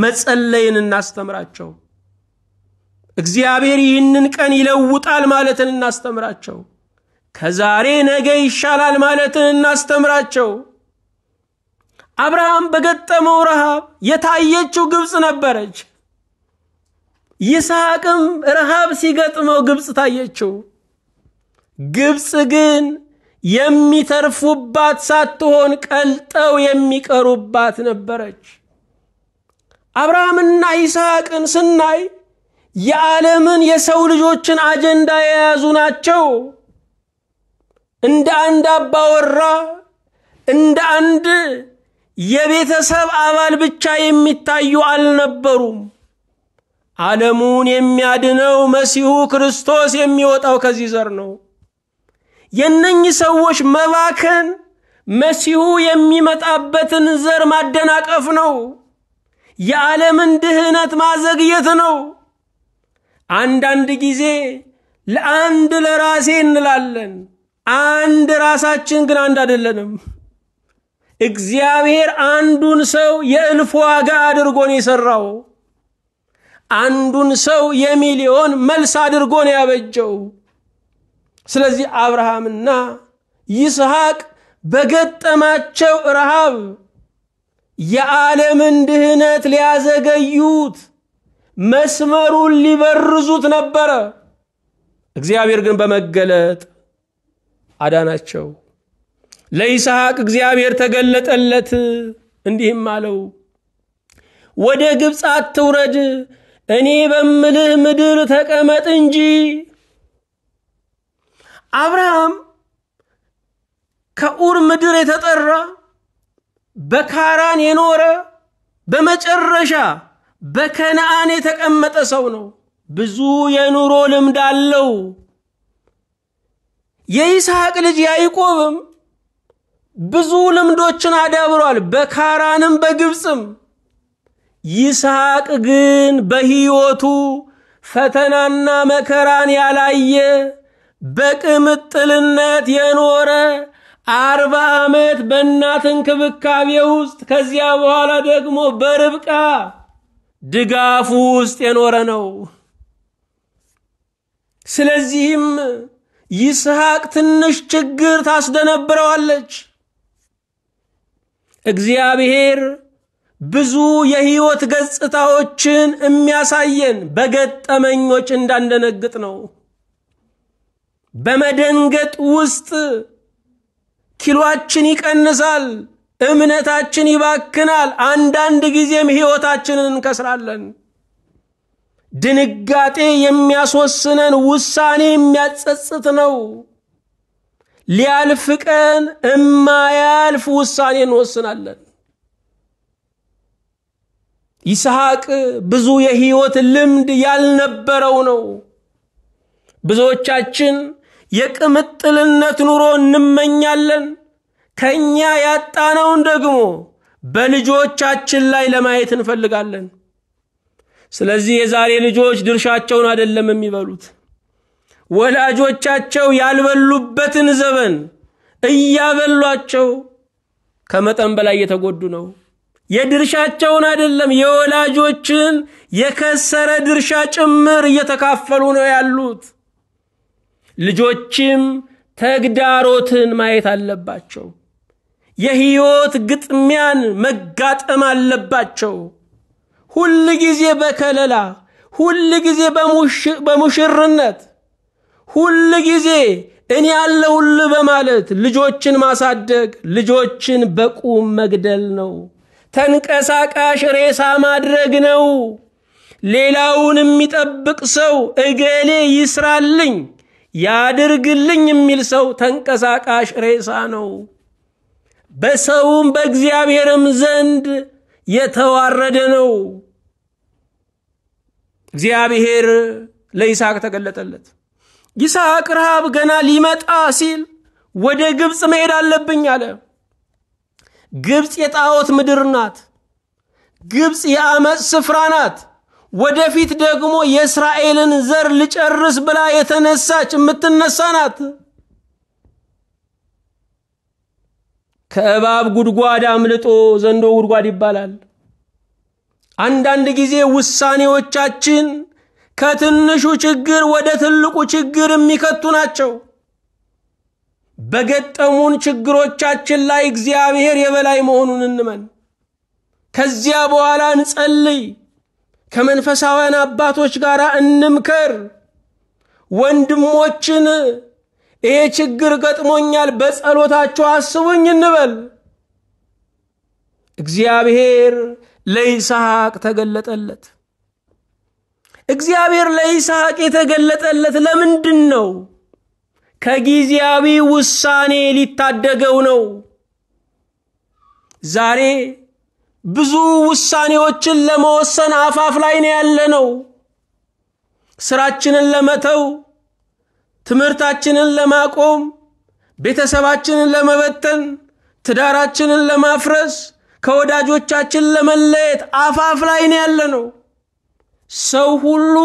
መጸለይን እናስተምራቸው። እግዚአብሔር ይህንን ቀን ይለውጣል ማለትን እናስተምራቸው። ከዛሬ ነገ ይሻላል ማለትን እናስተምራቸው። አብርሃም በገጠመው ረሃብ የታየችው ግብጽ ነበረች። ይስሐቅም ረሃብ ሲገጥመው ግብጽ ታየችው። ግብጽ ግን የሚተርፉባት ሳትሆን ቀልጠው የሚቀሩባት ነበረች። አብርሃምና ይስሐቅን ስናይ የዓለምን የሰው ልጆችን አጀንዳ የያዙ ናቸው። እንደ አንድ አባወራ እንደ አንድ የቤተሰብ አባል ብቻ የሚታዩ አልነበሩም። ዓለሙን የሚያድነው መሲሁ ክርስቶስ የሚወጣው ከዚህ ዘር ነው። የነኚህ ሰዎች መባከን መሲሁ የሚመጣበትን ዘር ማደናቀፍ ነው። የዓለምን ድህነት ማዘግየት ነው። አንዳንድ ጊዜ ለአንድ ለራሴ እንላለን። አንድ ራሳችን ግን አንድ አይደለንም። እግዚአብሔር አንዱን ሰው የእልፍ ዋጋ አድርጎ ነው የሰራው። አንዱን ሰው የሚሊዮን መልስ አድርጎ ነው ያበጀው። ስለዚህ አብርሃምና ይስሐቅ በገጠማቸው ረሃብ የዓለምን ድህነት ሊያዘገዩት መስመሩን ሊበርዙት ነበረ። እግዚአብሔር ግን በመገለጥ አዳናቸው። ለይስሐቅ እግዚአብሔር ተገለጠለት፣ እንዲህም አለው፣ ወደ ግብጽ አትውረድ፣ እኔ በምልህ ምድር ተቀመጥ እንጂ። አብርሃም ከኡር ምድር የተጠራ በካራን የኖረ በመጨረሻ በከነዓን የተቀመጠ ሰው ነው። ብዙ የኑሮ ልምድ አለው። የይስሐቅ ልጅ ያዕቆብም ብዙ ልምዶችን አዳብሯል፣ በካራንም በግብጽም። ይስሐቅ ግን በሕይወቱ ፈተናና መከራን ያላየ በቅምጥልነት የኖረ 40 ዓመት በእናት እንክብካቤ ውስጥ ከዚያ በኋላ ደግሞ በርብቃ ድጋፍ ውስጥ የኖረ ነው። ስለዚህም ይስሐቅ ትንሽ ችግር ታስደነብረዋለች። እግዚአብሔር ብዙ የሕይወት ገጽታዎችን የሚያሳየን በገጠመኞች እንዳንደነግጥ ነው። በመደንገጥ ውስጥ ኪሎአችን ይቀንሳል፣ እምነታችን ይባክናል፣ አንዳንድ ጊዜም ሕይወታችንን እንከስራለን። ድንጋጤ የሚያስወስነን ውሳኔ የሚያጸጽት ነው። ሊያልፍ ቀን እማያልፍ ውሳኔ እንወስናለን። ይስሐቅ ብዙ የሕይወት ልምድ ያልነበረው ነው። ብዙዎቻችን የቅምጥልነት ኑሮ እንመኛለን። ከኛ ያጣነውን ደግሞ በልጆቻችን ላይ ለማየት እንፈልጋለን። ስለዚህ የዛሬ ልጆች ድርሻቸውን አይደለም የሚበሉት። ወላጆቻቸው ያልበሉበትን ዘመን እያበሏቸው ከመጠን በላይ የተጎዱ ነው። የድርሻቸውን አይደለም የወላጆችን የከሰረ ድርሻ ጭምር እየተካፈሉ ነው ያሉት። ልጆችም ተግዳሮትን ማየት አለባቸው። የሕይወት ግጥሚያን መጋጠም አለባቸው። ሁሉ ጊዜ በከለላ፣ ሁሉ ጊዜ በሙሽርነት፣ ሁሉ ጊዜ እኔ ያለሁልህ በማለት ልጆችን ማሳደግ ልጆችን በቁም መግደል ነው። ተንቀሳቃሽ ሬሳ ማድረግ ነው። ሌላውን የሚጠብቅ ሰው እገሌ ይስራልኝ ያድርግልኝ የሚል ሰው ተንቀሳቃሽ ሬሳ ነው። በሰውም በእግዚአብሔርም ዘንድ የተዋረደ ነው። እግዚአብሔር ለይስሐቅ ተገለጠለት። ይስሐቅ ረሃብ ገና ሊመጣ ሲል ወደ ግብጽ መሄድ አለብኝ አለ። ግብጽ የጣዖት ምድር ናት። ግብጽ የአመጽ ስፍራ ናት። ወደፊት ደግሞ የእስራኤልን ዘር ልጨርስ ብላ የተነሳች የምትነሳ ናት። ከእባብ ጉድጓድ አምልጦ ዘንዶ ጉድጓድ ይባላል። አንዳንድ ጊዜ ውሳኔዎቻችን ከትንሹ ችግር ወደ ትልቁ ችግር የሚከቱ ናቸው። በገጠሙን ችግሮቻችን ላይ እግዚአብሔር የበላይ መሆኑን እንመን። ከዚያ በኋላ እንጸልይ። ከመንፈሳውያን አባቶች ጋር እንምከር። ወንድሞችን ይሄ ችግር ገጥሞኛል በጸሎታችሁ አስቡኝ እንበል። እግዚአብሔር ለይስሐቅ ተገለጠለት። እግዚአብሔር ለይስሐቅ የተገለጠለት ለምንድን ነው? ከጊዜያዊ ውሳኔ ሊታደገው ነው። ዛሬ ብዙ ውሳኔዎችን ለመወሰን አፋፍ ላይ ነው ያለነው። ስራችንን ለመተው፣ ትምህርታችንን ለማቆም፣ ቤተሰባችንን ለመበተን፣ ትዳራችንን ለማፍረስ፣ ከወዳጆቻችን ለመለየት አፋፍ ላይ ነው ያለነው። ሰው ሁሉ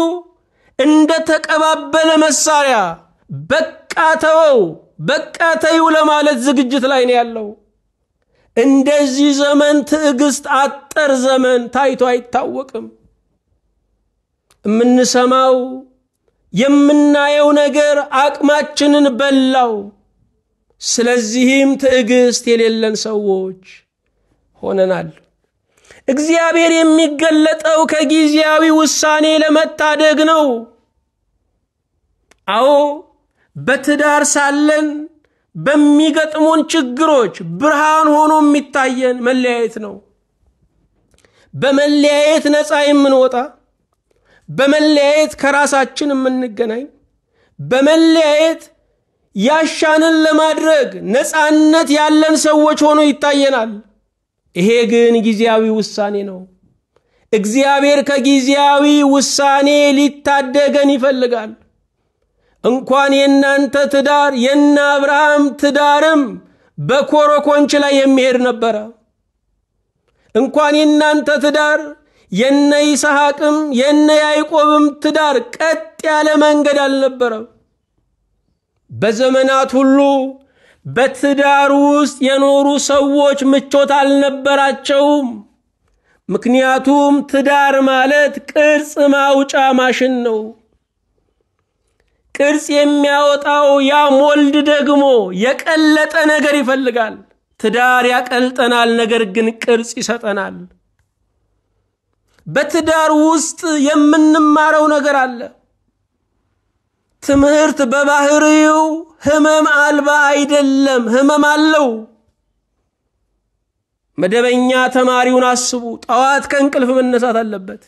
እንደ ተቀባበለ መሳሪያ በቃ ተወው፣ በቃ ተይው ለማለት ዝግጅት ላይ ነው ያለው። እንደዚህ ዘመን ትዕግስት አጠር ዘመን ታይቶ አይታወቅም። የምንሰማው የምናየው ነገር አቅማችንን በላው። ስለዚህም ትዕግስት የሌለን ሰዎች ሆነናል። እግዚአብሔር የሚገለጠው ከጊዜያዊ ውሳኔ ለመታደግ ነው። አዎ በትዳር ሳለን በሚገጥሙን ችግሮች ብርሃን ሆኖ የሚታየን መለያየት ነው። በመለያየት ነፃ የምንወጣ፣ በመለያየት ከራሳችን የምንገናኝ፣ በመለያየት ያሻንን ለማድረግ ነፃነት ያለን ሰዎች ሆኖ ይታየናል። ይሄ ግን ጊዜያዊ ውሳኔ ነው። እግዚአብሔር ከጊዜያዊ ውሳኔ ሊታደገን ይፈልጋል። እንኳን የናንተ ትዳር የና አብርሃም ትዳርም በኮረኮንች ላይ የሚሄድ ነበር። እንኳን የናንተ ትዳር የነ ይስሐቅም የነ ያዕቆብም ትዳር ቀጥ ያለ መንገድ አልነበረም። በዘመናት ሁሉ በትዳር ውስጥ የኖሩ ሰዎች ምቾት አልነበራቸውም። ምክንያቱም ትዳር ማለት ቅርጽ ማውጫ ማሽን ነው። ቅርጽ የሚያወጣው ያ ሞልድ ደግሞ የቀለጠ ነገር ይፈልጋል። ትዳር ያቀልጠናል፣ ነገር ግን ቅርጽ ይሰጠናል። በትዳር ውስጥ የምንማረው ነገር አለ። ትምህርት በባህሪው ህመም አልባ አይደለም፣ ህመም አለው። መደበኛ ተማሪውን አስቡ። ጠዋት ከእንቅልፍ መነሳት አለበት።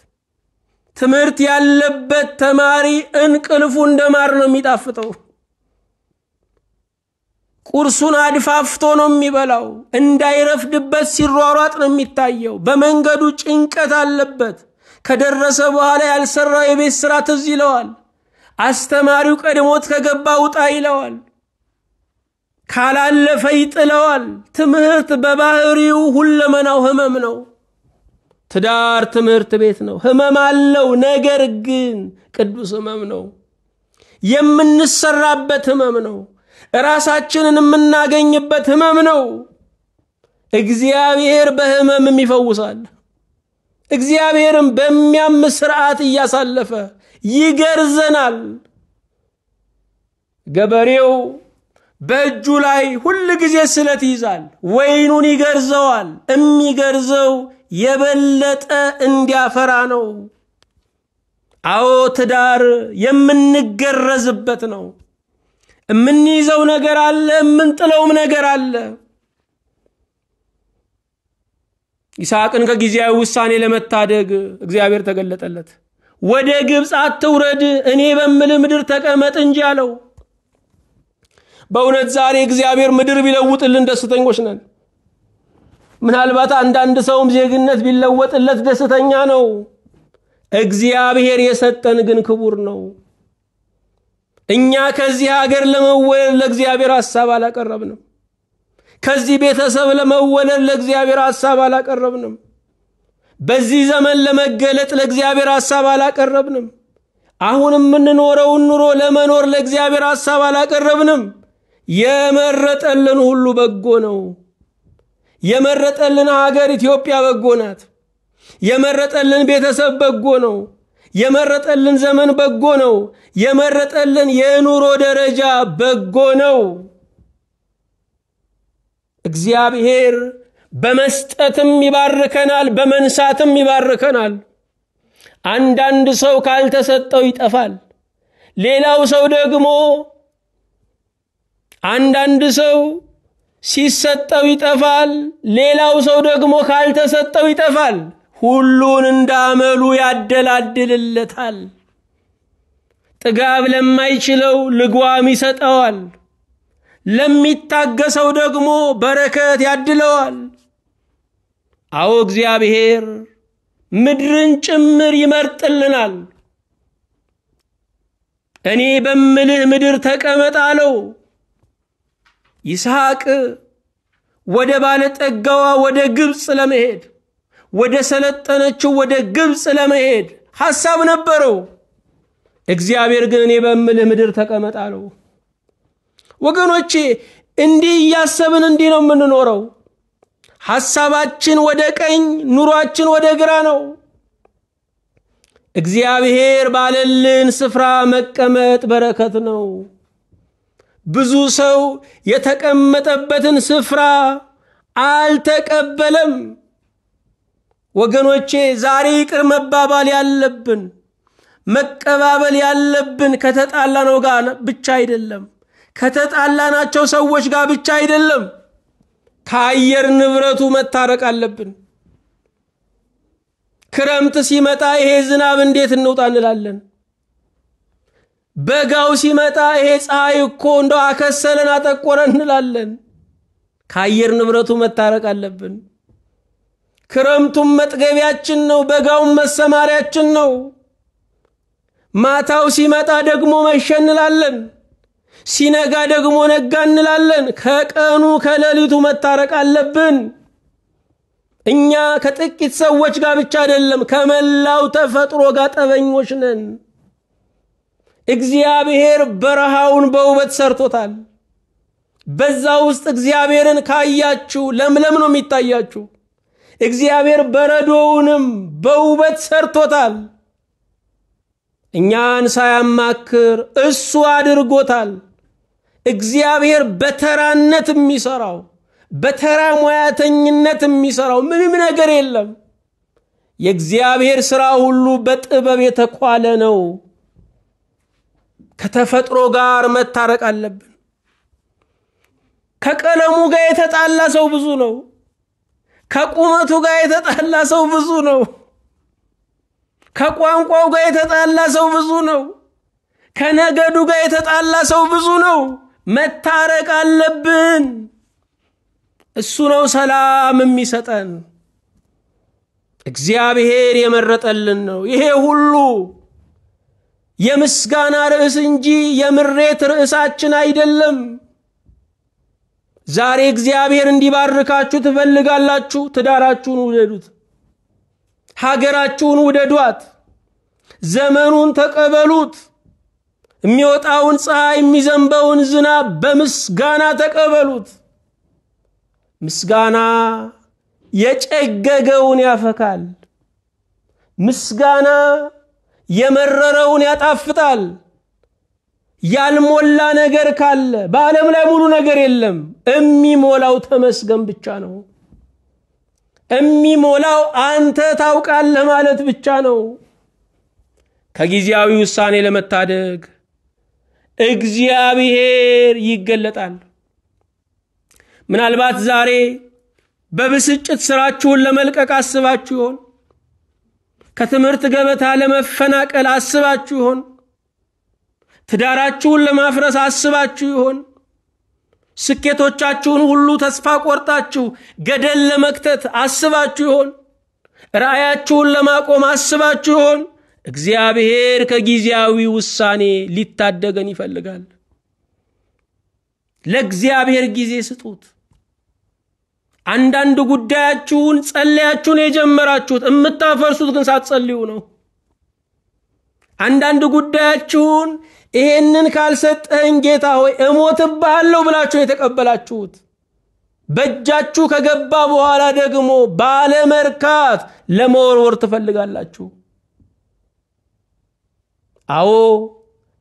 ትምህርት ያለበት ተማሪ እንቅልፉ እንደማር ነው የሚጣፍጠው። ቁርሱን አድፋፍቶ ነው የሚበላው። እንዳይረፍድበት ሲሯሯጥ ነው የሚታየው። በመንገዱ ጭንቀት አለበት። ከደረሰ በኋላ ያልሰራው የቤት ስራ ትዝ ይለዋል። አስተማሪው ቀድሞት ከገባ ውጣ ይለዋል። ካላለፈ ይጥለዋል። ትምህርት በባህሪው ሁለመናው ህመም ነው። ትዳር ትምህርት ቤት ነው። ህመም አለው፣ ነገር ግን ቅዱስ ህመም ነው። የምንሰራበት ህመም ነው። ራሳችንን የምናገኝበት ህመም ነው። እግዚአብሔር በህመም ይፈውሳል። እግዚአብሔርም በሚያም ስርዓት እያሳለፈ ይገርዘናል። ገበሬው በእጁ ላይ ሁሉ ጊዜ ስለት ይዛል፣ ወይኑን ይገርዘዋል። የሚገርዘው የበለጠ እንዲያፈራ ነው። አዎ ትዳር የምንገረዝበት ነው። የምንይዘው ነገር አለ፣ የምንጥለውም ነገር አለ። ይስሐቅን ከጊዜያዊ ውሳኔ ለመታደግ እግዚአብሔር ተገለጠለት። ወደ ግብጽ አትውረድ፣ እኔ በምልህ ምድር ተቀመጥ እንጂ አለው። በእውነት ዛሬ እግዚአብሔር ምድር ቢለውጥልን ደስተኞች ነን። ምናልባት አንዳንድ ሰውም ዜግነት ቢለወጥለት ደስተኛ ነው። እግዚአብሔር የሰጠን ግን ክቡር ነው። እኛ ከዚህ ሀገር ለመወለድ ለእግዚአብሔር ሐሳብ አላቀረብንም። ከዚህ ቤተሰብ ለመወለድ ለእግዚአብሔር ሐሳብ አላቀረብንም። በዚህ ዘመን ለመገለጥ ለእግዚአብሔር ሐሳብ አላቀረብንም። አሁን የምንኖረው ኑሮ ለመኖር ለእግዚአብሔር ሐሳብ አላቀረብንም። የመረጠልን ሁሉ በጎ ነው። የመረጠልን ሀገር ኢትዮጵያ በጎ ናት። የመረጠልን ቤተሰብ በጎ ነው። የመረጠልን ዘመን በጎ ነው። የመረጠልን የኑሮ ደረጃ በጎ ነው። እግዚአብሔር በመስጠትም ይባርከናል፣ በመንሳትም ይባርከናል። አንዳንድ ሰው ካልተሰጠው ይጠፋል። ሌላው ሰው ደግሞ አንዳንድ ሰው ሲሰጠው ይጠፋል። ሌላው ሰው ደግሞ ካልተሰጠው ይጠፋል። ሁሉን እንዳመሉ ያደላድልለታል። ጥጋብ ለማይችለው ልጓም ይሰጠዋል። ለሚታገሰው ደግሞ በረከት ያድለዋል። አዎ እግዚአብሔር ምድርን ጭምር ይመርጥልናል። እኔ በምልህ ምድር ተቀመጥ አለው። ይስሐቅ ወደ ባለጠጋዋ ወደ ግብጽ ለመሄድ ወደ ሰለጠነችው ወደ ግብጽ ለመሄድ ሐሳብ ነበረው። እግዚአብሔር ግን እኔ በምልህ ምድር ተቀመጥ አለው። ወገኖቼ እንዲህ ያሰብን እንዲህ ነው የምንኖረው። ሐሳባችን ወደ ቀኝ፣ ኑሯችን ወደ ግራ ነው። እግዚአብሔር ባለልን ስፍራ መቀመጥ በረከት ነው። ብዙ ሰው የተቀመጠበትን ስፍራ አልተቀበለም። ወገኖቼ ዛሬ ይቅር መባባል ያለብን መቀባበል ያለብን ከተጣላነው ጋር ብቻ አይደለም፣ ከተጣላናቸው ሰዎች ጋር ብቻ አይደለም። ከአየር ንብረቱ መታረቅ አለብን። ክረምት ሲመጣ ይሄ ዝናብ እንዴት እንውጣ እንላለን። በጋው ሲመጣ ይሄ ፀሐይ እኮ እንደው አከሰለን አጠቆረን እንላለን። ከአየር ንብረቱ መታረቅ አለብን። ክረምቱም መጥገቢያችን ነው፣ በጋውም መሰማሪያችን ነው። ማታው ሲመጣ ደግሞ መሸ እንላለን፣ ሲነጋ ደግሞ ነጋ እንላለን። ከቀኑ ከሌሊቱ መታረቅ አለብን። እኛ ከጥቂት ሰዎች ጋር ብቻ አይደለም ከመላው ተፈጥሮ ጋር ጠበኞች ነን። እግዚአብሔር በረሃውን በውበት ሰርቶታል። በዛ ውስጥ እግዚአብሔርን ካያችሁ ለምለም ነው የሚታያችሁ። እግዚአብሔር በረዶውንም በውበት ሰርቶታል። እኛን ሳያማክር እሱ አድርጎታል። እግዚአብሔር በተራነት የሚሰራው በተራ ሙያተኝነት የሚሰራው ምንም ነገር የለም። የእግዚአብሔር ሥራ ሁሉ በጥበብ የተኳለ ነው። ከተፈጥሮ ጋር መታረቅ አለብን። ከቀለሙ ጋር የተጣላ ሰው ብዙ ነው። ከቁመቱ ጋር የተጣላ ሰው ብዙ ነው። ከቋንቋው ጋር የተጣላ ሰው ብዙ ነው። ከነገዱ ጋር የተጣላ ሰው ብዙ ነው። መታረቅ አለብን። እሱ ነው ሰላም የሚሰጠን። እግዚአብሔር የመረጠልን ነው። ይሄ ሁሉ የምስጋና ርዕስ እንጂ የምሬት ርዕሳችን አይደለም። ዛሬ እግዚአብሔር እንዲባርካችሁ ትፈልጋላችሁ? ትዳራችሁን ውደዱት። ሀገራችሁን ውደዷት። ዘመኑን ተቀበሉት። የሚወጣውን ፀሐይ የሚዘንበውን ዝናብ በምስጋና ተቀበሉት። ምስጋና የጨገገውን ያፈካል። ምስጋና የመረረውን ያጣፍጣል። ያልሞላ ነገር ካለ በዓለም ላይ ሙሉ ነገር የለም። የሚሞላው ተመስገን ብቻ ነው። የሚሞላው አንተ ታውቃለህ ማለት ብቻ ነው። ከጊዜያዊ ውሳኔ ለመታደግ እግዚአብሔር ይገለጣል። ምናልባት ዛሬ በብስጭት ስራችሁን ለመልቀቅ አስባችሁ ይሆን? ከትምህርት ገበታ ለመፈናቀል አስባችሁ ይሆን? ትዳራችሁን ለማፍረስ አስባችሁ ይሆን? ስኬቶቻችሁን ሁሉ ተስፋ ቆርጣችሁ ገደል ለመክተት አስባችሁ ይሆን? ራእያችሁን ለማቆም አስባችሁ ይሆን? እግዚአብሔር ከጊዜያዊ ውሳኔ ሊታደገን ይፈልጋል። ለእግዚአብሔር ጊዜ ስጡት። አንዳንድ ጉዳያችሁን ጸልያችሁን የጀመራችሁት የምታፈርሱት ግን ሳትጸልዩ ነው። አንዳንድ ጉዳያችሁን ይሄንን ካልሰጠኝ ጌታ ሆይ እሞትብሃለሁ ብላችሁ የተቀበላችሁት በእጃችሁ ከገባ በኋላ ደግሞ ባለመርካት ለመወርወር ትፈልጋላችሁ። አዎ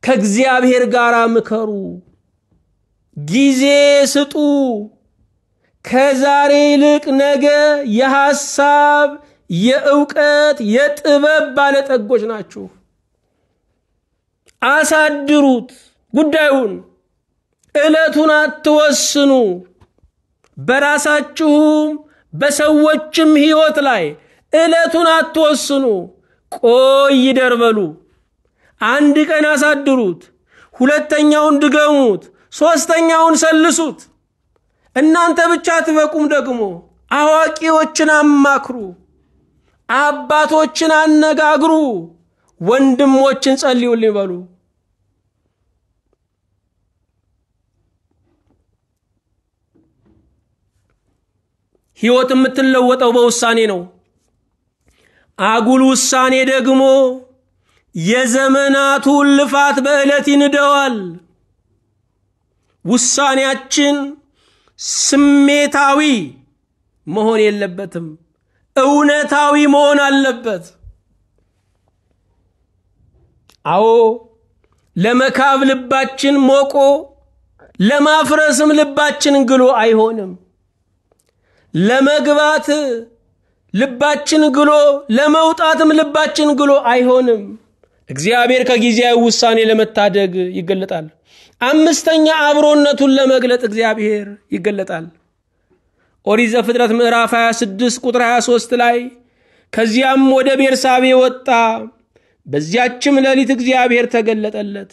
ከእግዚአብሔር ጋር ምከሩ፣ ጊዜ ስጡ። ከዛሬ ይልቅ ነገ የሐሳብ፣ የእውቀት፣ የጥበብ ባለጠጎች ናችሁ። አሳድሩት ጉዳዩን። ዕለቱን አትወስኑ። በራሳችሁም በሰዎችም ሕይወት ላይ ዕለቱን አትወስኑ። ቆይ ይደርበሉ። አንድ ቀን አሳድሩት፣ ሁለተኛውን ድገሙት፣ ሶስተኛውን ሰልሱት። እናንተ ብቻ አትበቁም። ደግሞ አዋቂዎችን አማክሩ፣ አባቶችን አነጋግሩ፣ ወንድሞችን ጸልዩልኝ በሉ። ሕይወት የምትለወጠው በውሳኔ ነው። አጉል ውሳኔ ደግሞ የዘመናቱን ልፋት በዕለት ይንደዋል። ውሳኔያችን ስሜታዊ መሆን የለበትም፣ እውነታዊ መሆን አለበት። አዎ ለመካብ ልባችን ሞቆ ለማፍረስም ልባችን ግሎ አይሆንም። ለመግባት ልባችን ግሎ ለመውጣትም ልባችን ግሎ አይሆንም። እግዚአብሔር ከጊዜያዊ ውሳኔ ለመታደግ ይገለጣል። አምስተኛ አብሮነቱን ለመግለጥ እግዚአብሔር ይገለጣል። ኦሪት ዘፍጥረት ምዕራፍ 26 ቁጥር 23 ላይ ከዚያም ወደ ቤርሳቤ ወጣ፣ በዚያችም ሌሊት እግዚአብሔር ተገለጠለት፣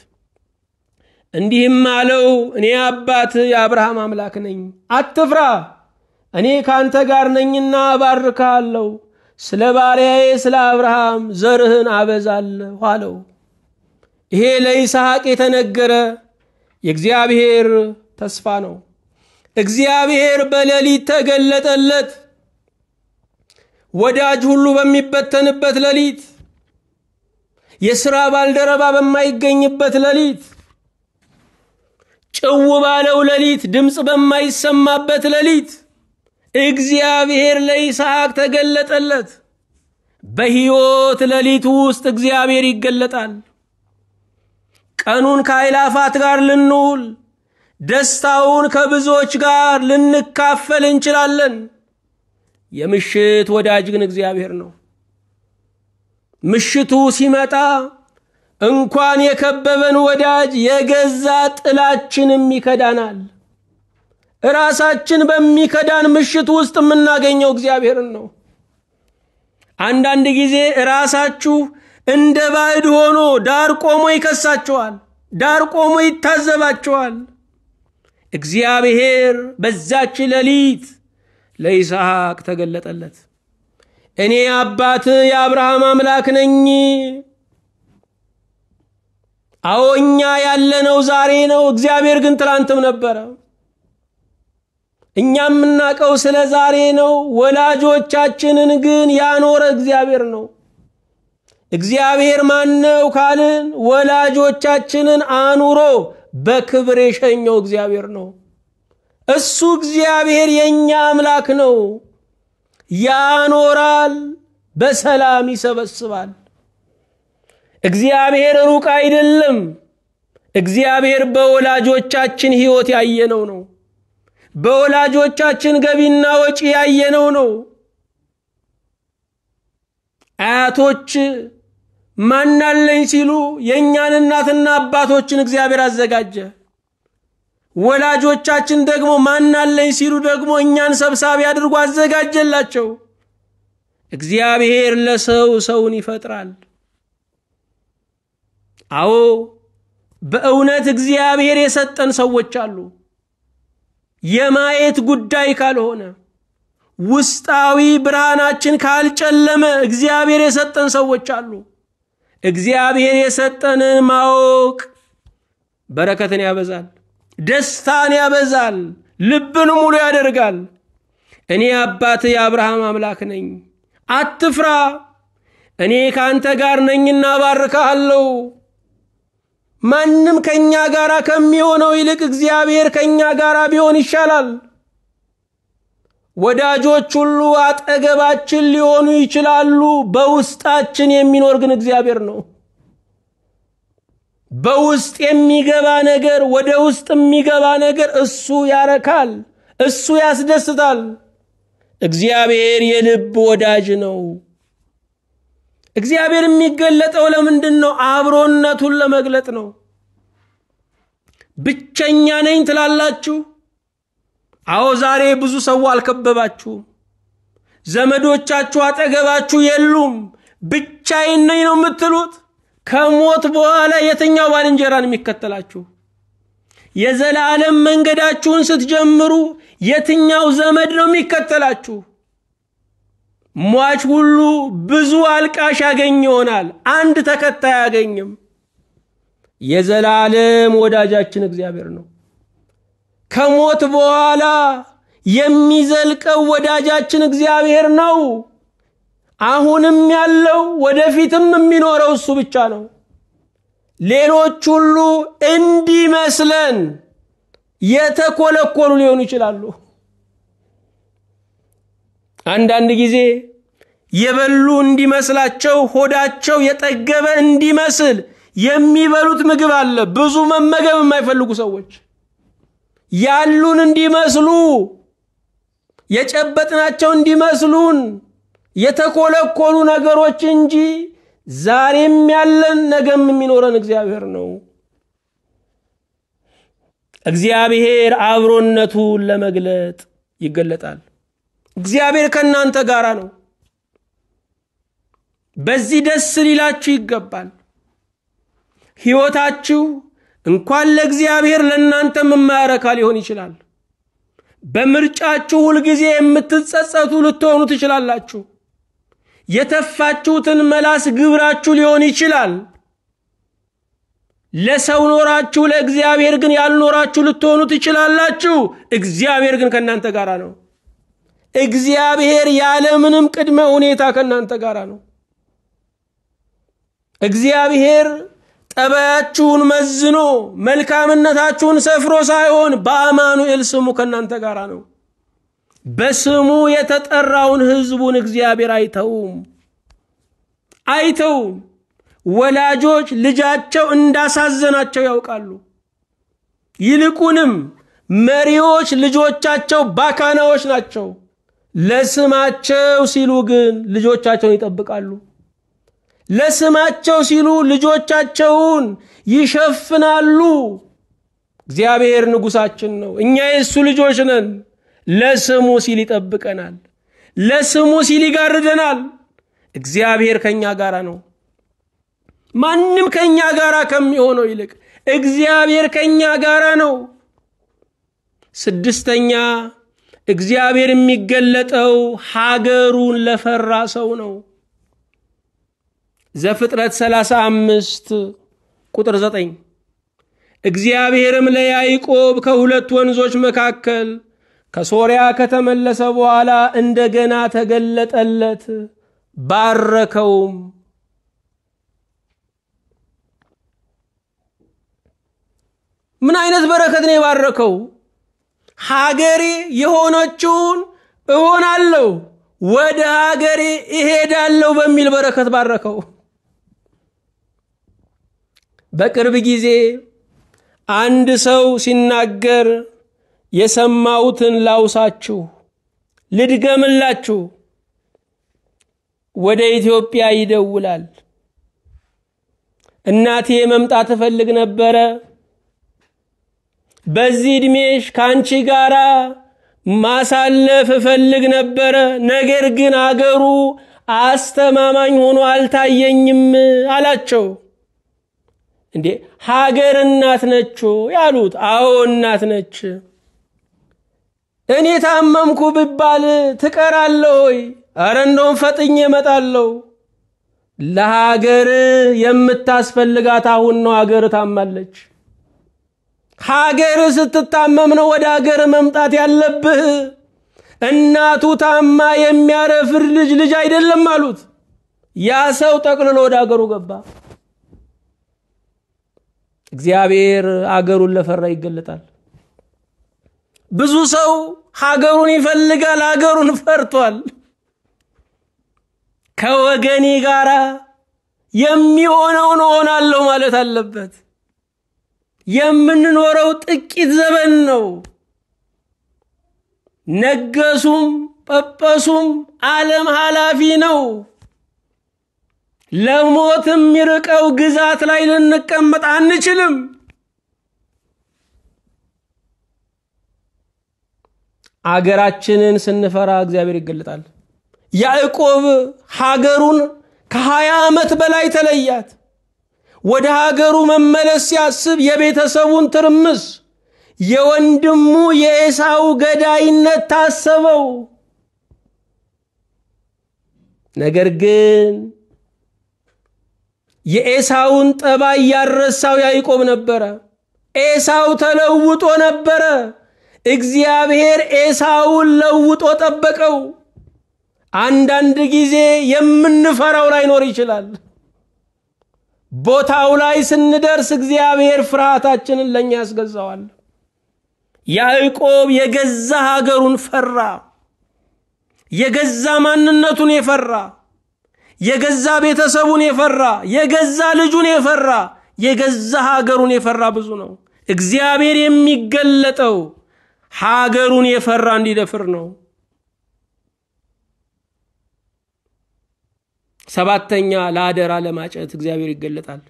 እንዲህም አለው፣ እኔ አባትህ የአብርሃም አምላክ ነኝ፣ አትፍራ፣ እኔ ካንተ ጋር ነኝና እባርክሃለሁ፣ ስለ ባሪያዬ ስለ አብርሃም ዘርህን አበዛለሁ አለው። ይሄ ለይስሐቅ የተነገረ የእግዚአብሔር ተስፋ ነው። እግዚአብሔር በሌሊት ተገለጠለት። ወዳጅ ሁሉ በሚበተንበት ሌሊት፣ የሥራ ባልደረባ በማይገኝበት ሌሊት፣ ጭው ባለው ሌሊት፣ ድምፅ በማይሰማበት ሌሊት እግዚአብሔር ለይስሐቅ ተገለጠለት። በሕይወት ሌሊት ውስጥ እግዚአብሔር ይገለጣል። ቀኑን ከአእላፋት ጋር ልንውል፣ ደስታውን ከብዙዎች ጋር ልንካፈል እንችላለን። የምሽት ወዳጅ ግን እግዚአብሔር ነው። ምሽቱ ሲመጣ እንኳን የከበበን ወዳጅ የገዛ ጥላችንም ይከዳናል። ራሳችን በሚከዳን ምሽት ውስጥ የምናገኘው እግዚአብሔርን ነው። አንዳንድ ጊዜ ራሳችሁ እንደ ባዕድ ሆኖ ዳር ቆሞ ይከሳችኋል፣ ዳር ቆሞ ይታዘባችኋል። እግዚአብሔር በዛች ሌሊት ለይስሐቅ ተገለጠለት። እኔ አባትህ የአብርሃም አምላክ ነኝ። አዎ እኛ ያለነው ዛሬ ነው፣ እግዚአብሔር ግን ትላንትም ነበረ። እኛ የምናውቀው ስለ ዛሬ ነው፣ ወላጆቻችንን ግን ያኖረ እግዚአብሔር ነው። እግዚአብሔር ማን ነው ካልን ወላጆቻችንን አኑሮ በክብር የሸኘው እግዚአብሔር ነው። እሱ እግዚአብሔር የኛ አምላክ ነው። ያኖራል፣ በሰላም ይሰበስባል። እግዚአብሔር ሩቅ አይደለም። እግዚአብሔር በወላጆቻችን ሕይወት ያየነው ነው። በወላጆቻችን ገቢና ወጪ ያየነው ነው። አያቶች ማናለኝ ሲሉ የኛን እናትና አባቶችን እግዚአብሔር አዘጋጀ። ወላጆቻችን ደግሞ ማናለኝ ሲሉ ደግሞ እኛን ሰብሳቢ አድርጎ አዘጋጀላቸው። እግዚአብሔር ለሰው ሰውን ይፈጥራል። አዎ በእውነት እግዚአብሔር የሰጠን ሰዎች አሉ። የማየት ጉዳይ ካልሆነ ውስጣዊ ብርሃናችን ካልጨለመ እግዚአብሔር የሰጠን ሰዎች አሉ። እግዚአብሔር የሰጠንን ማወቅ በረከትን ያበዛል፣ ደስታን ያበዛል፣ ልብን ሙሉ ያደርጋል። እኔ አባትህ የአብርሃም አምላክ ነኝ፣ አትፍራ፣ እኔ ካንተ ጋር ነኝና ባርካለሁ። ማንም ከኛ ጋር ከሚሆነው ይልቅ እግዚአብሔር ከኛ ጋር ቢሆን ይሻላል። ወዳጆች ሁሉ አጠገባችን ሊሆኑ ይችላሉ፣ በውስጣችን የሚኖር ግን እግዚአብሔር ነው። በውስጥ የሚገባ ነገር፣ ወደ ውስጥ የሚገባ ነገር እሱ ያረካል፣ እሱ ያስደስታል። እግዚአብሔር የልብ ወዳጅ ነው። እግዚአብሔር የሚገለጠው ለምንድን ነው? አብሮነቱን ለመግለጥ ነው። ብቸኛ ነኝ ትላላችሁ? አዎ ዛሬ ብዙ ሰው አልከበባችሁም። ዘመዶቻችሁ አጠገባችሁ የሉም። ብቻዬን ነኝ ነው የምትሉት። ከሞት በኋላ የትኛው ባልንጀራን የሚከተላችሁ? የዘላለም መንገዳችሁን ስትጀምሩ የትኛው ዘመድ ነው የሚከተላችሁ? ሟች ሁሉ ብዙ አልቃሽ ያገኝ ይሆናል፣ አንድ ተከታይ አያገኝም። የዘላለም ወዳጃችን እግዚአብሔር ነው። ከሞት በኋላ የሚዘልቀው ወዳጃችን እግዚአብሔር ነው። አሁንም ያለው ወደፊትም የሚኖረው እሱ ብቻ ነው። ሌሎች ሁሉ እንዲመስለን የተኮለኮሉ ሊሆኑ ይችላሉ። አንዳንድ ጊዜ የበሉ እንዲመስላቸው ሆዳቸው የጠገበ እንዲመስል የሚበሉት ምግብ አለ። ብዙ መመገብ የማይፈልጉ ሰዎች ያሉን እንዲመስሉ የጨበጥናቸው እንዲመስሉን የተኮለኮሉ ነገሮች እንጂ ዛሬም ያለን ነገም የሚኖረን እግዚአብሔር ነው። እግዚአብሔር አብሮነቱን ለመግለጥ ይገለጣል። እግዚአብሔር ከናንተ ጋራ ነው። በዚህ ደስ ሊላችሁ ይገባል። ሕይወታችሁ እንኳን ለእግዚአብሔር ለናንተም የማያረካ ሊሆን ይችላል። በምርጫችሁ ሁሉ ጊዜ የምትጸጸቱ ልትሆኑ ትችላላችሁ። የተፋችሁትን መላስ ግብራችሁ ሊሆን ይችላል። ለሰው ኖራችሁ ለእግዚአብሔር ግን ያልኖራችሁ ልትሆኑ ትችላላችሁ። እግዚአብሔር ግን ከናንተ ጋራ ነው። እግዚአብሔር ያለ ምንም ቅድመ ሁኔታ ከናንተ ጋራ ነው። እግዚአብሔር ጠባያችሁን መዝኖ መልካምነታችሁን ሰፍሮ ሳይሆን በአማኑኤል ስሙ ከናንተ ጋራ ነው። በስሙ የተጠራውን ሕዝቡን እግዚአብሔር አይተውም። ወላጆች ልጃቸው እንዳሳዘናቸው ያውቃሉ። ይልቁንም መሪዎች ልጆቻቸው ባካናዎች ናቸው። ለስማቸው ሲሉ ግን ልጆቻቸውን ይጠብቃሉ። ለስማቸው ሲሉ ልጆቻቸውን ይሸፍናሉ። እግዚአብሔር ንጉሳችን ነው፣ እኛ የሱ ልጆች ነን። ለስሙ ሲል ይጠብቀናል፣ ለስሙ ሲል ይጋርደናል። እግዚአብሔር ከኛ ጋራ ነው። ማንም ከኛ ጋራ ከሚሆነው ይልቅ እግዚአብሔር ከኛ ጋራ ነው። ስድስተኛ እግዚአብሔር የሚገለጠው ሀገሩን ለፈራ ሰው ነው። ዘፍጥረት 35 ቁጥር 9 እግዚአብሔርም ለያዕቆብ ከሁለት ወንዞች መካከል ከሶሪያ ከተመለሰ በኋላ እንደገና ተገለጠለት፣ ባረከውም። ምን አይነት በረከት ነው የባረከው? ሀገሬ የሆነችውን እሆናለሁ፣ ወደ ሀገሬ እሄዳለሁ በሚል በረከት ባረከው። በቅርብ ጊዜ አንድ ሰው ሲናገር የሰማሁትን ላውሳችሁ ልድገምላችሁ። ወደ ኢትዮጵያ ይደውላል። እናቴ መምጣት ፈልግ ነበር። በዚህ እድሜሽ ካንቺ ጋራ ማሳለፍ ፈልግ ነበር። ነገር ግን አገሩ አስተማማኝ ሆኖ አልታየኝም አላቸው። እንዴ ሀገር እናት ነች ያሉት? አዎ እናት ነች። እኔ ታመምኩ ቢባል ትቀራለህ ወይ? አረ እንደውም ፈጥኜ እመጣለሁ። ለሀገር የምታስፈልጋት አሁን ነው። ሀገር ታማለች። ሀገር ስትታመም ነው ወደ ሀገር መምጣት ያለብህ። እናቱ ታማ የሚያረፍር ልጅ አይደለም አሉት። ያ ሰው ጠቅልሎ ወደ ሀገሩ ገባ። እግዚአብሔር ሀገሩን ለፈራ ይገለጣል። ብዙ ሰው ሀገሩን ይፈልጋል፣ ሀገሩን ፈርቷል። ከወገኔ ጋራ የሚሆነውን ሆናለሁ ማለት አለበት። የምንኖረው ጥቂት ዘመን ነው። ነገሱም ጳጳሱም ዓለም ኃላፊ ነው። ለሞትም ይርቀው ግዛት ላይ ልንቀመጥ አንችልም። አገራችንን ስንፈራ እግዚአብሔር ይገለጣል። ያዕቆብ ሀገሩን ከ20 ዓመት በላይ ተለያት። ወደ ሀገሩ መመለስ ሲያስብ የቤተሰቡን ትርምስ፣ የወንድሙ የኤሳው ገዳይነት ታሰበው። ነገር ግን የኤሳውን ጠባይ ያረሳው ያዕቆብ ነበረ። ኤሳው ተለውጦ ነበረ። እግዚአብሔር ኤሳውን ለውጦ ጠበቀው። አንዳንድ ጊዜ የምንፈራው ላይኖር ይችላል። ቦታው ላይ ስንደርስ እግዚአብሔር ፍርሃታችንን ለኛ ያስገዛዋል። ያዕቆብ የገዛ ሀገሩን ፈራ። የገዛ ማንነቱን የፈራ፣ የገዛ ቤተሰቡን የፈራ፣ የገዛ ልጁን የፈራ፣ የገዛ ሀገሩን የፈራ ብዙ ነው። እግዚአብሔር የሚገለጠው ሀገሩን የፈራ እንዲደፍር ነው። ሰባተኛ ለአደራ ለማጨት እግዚአብሔር ይገለጣል።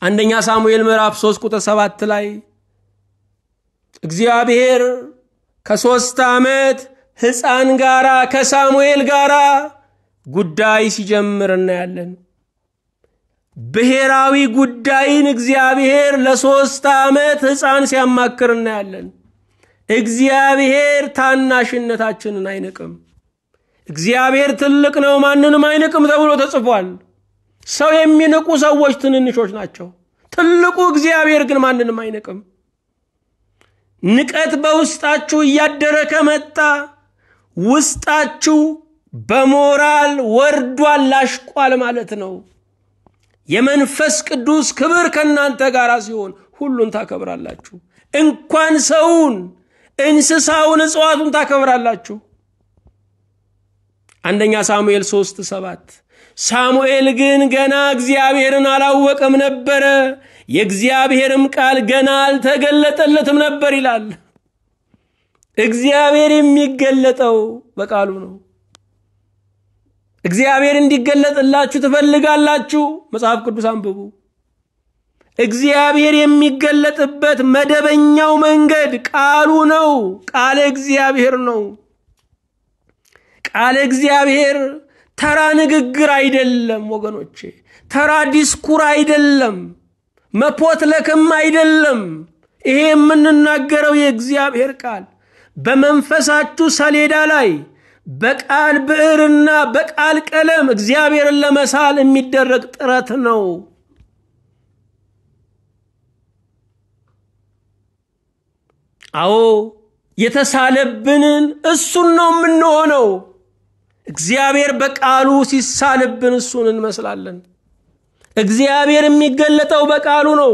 አንደኛ ሳሙኤል ምዕራፍ 3 ቁጥር 7 ላይ እግዚአብሔር ከ3 ዓመት ሕፃን ጋራ ከሳሙኤል ጋራ ጉዳይ ሲጀምር እናያለን። ብሔራዊ ጉዳይን እግዚአብሔር ለ3 ዓመት ሕፃን ሲያማክር እናያለን። እግዚአብሔር ታናሽነታችንን አይንቅም። እግዚአብሔር ትልቅ ነው ማንንም አይንቅም ተብሎ ተጽፏል። ሰው የሚንቁ ሰዎች ትንንሾች ናቸው። ትልቁ እግዚአብሔር ግን ማንንም አይንቅም። ንቀት በውስጣችሁ እያደረ ከመጣ ውስጣችሁ በሞራል ወርዷል ላሽቋል ማለት ነው። የመንፈስ ቅዱስ ክብር ከናንተ ጋር ሲሆን ሁሉን ታከብራላችሁ። እንኳን ሰውን እንስሳውን እጽዋቱን ታከብራላችሁ። አንደኛ ሳሙኤል 3:7 ሳሙኤል ግን ገና እግዚአብሔርን አላወቀም ነበር፣ የእግዚአብሔርም ቃል ገና አልተገለጠለትም ነበር ይላል። እግዚአብሔር የሚገለጠው በቃሉ ነው። እግዚአብሔር እንዲገለጥላችሁ ትፈልጋላችሁ? መጽሐፍ ቅዱስ አንብቡ። እግዚአብሔር የሚገለጥበት መደበኛው መንገድ ቃሉ ነው። ቃል እግዚአብሔር ነው። ቃል እግዚአብሔር ተራ ንግግር አይደለም ወገኖቼ፣ ተራ ዲስኩር አይደለም፣ መፖትለክም አይደለም። ይሄ የምንናገረው የእግዚአብሔር ቃል በመንፈሳችሁ ሰሌዳ ላይ በቃል ብዕርና በቃል ቀለም እግዚአብሔርን ለመሳል የሚደረግ ጥረት ነው። አዎ የተሳለብንን እሱን ነው የምንሆነው። እግዚአብሔር በቃሉ ሲሳልብን እሱን እንመስላለን። እግዚአብሔር የሚገለጠው በቃሉ ነው።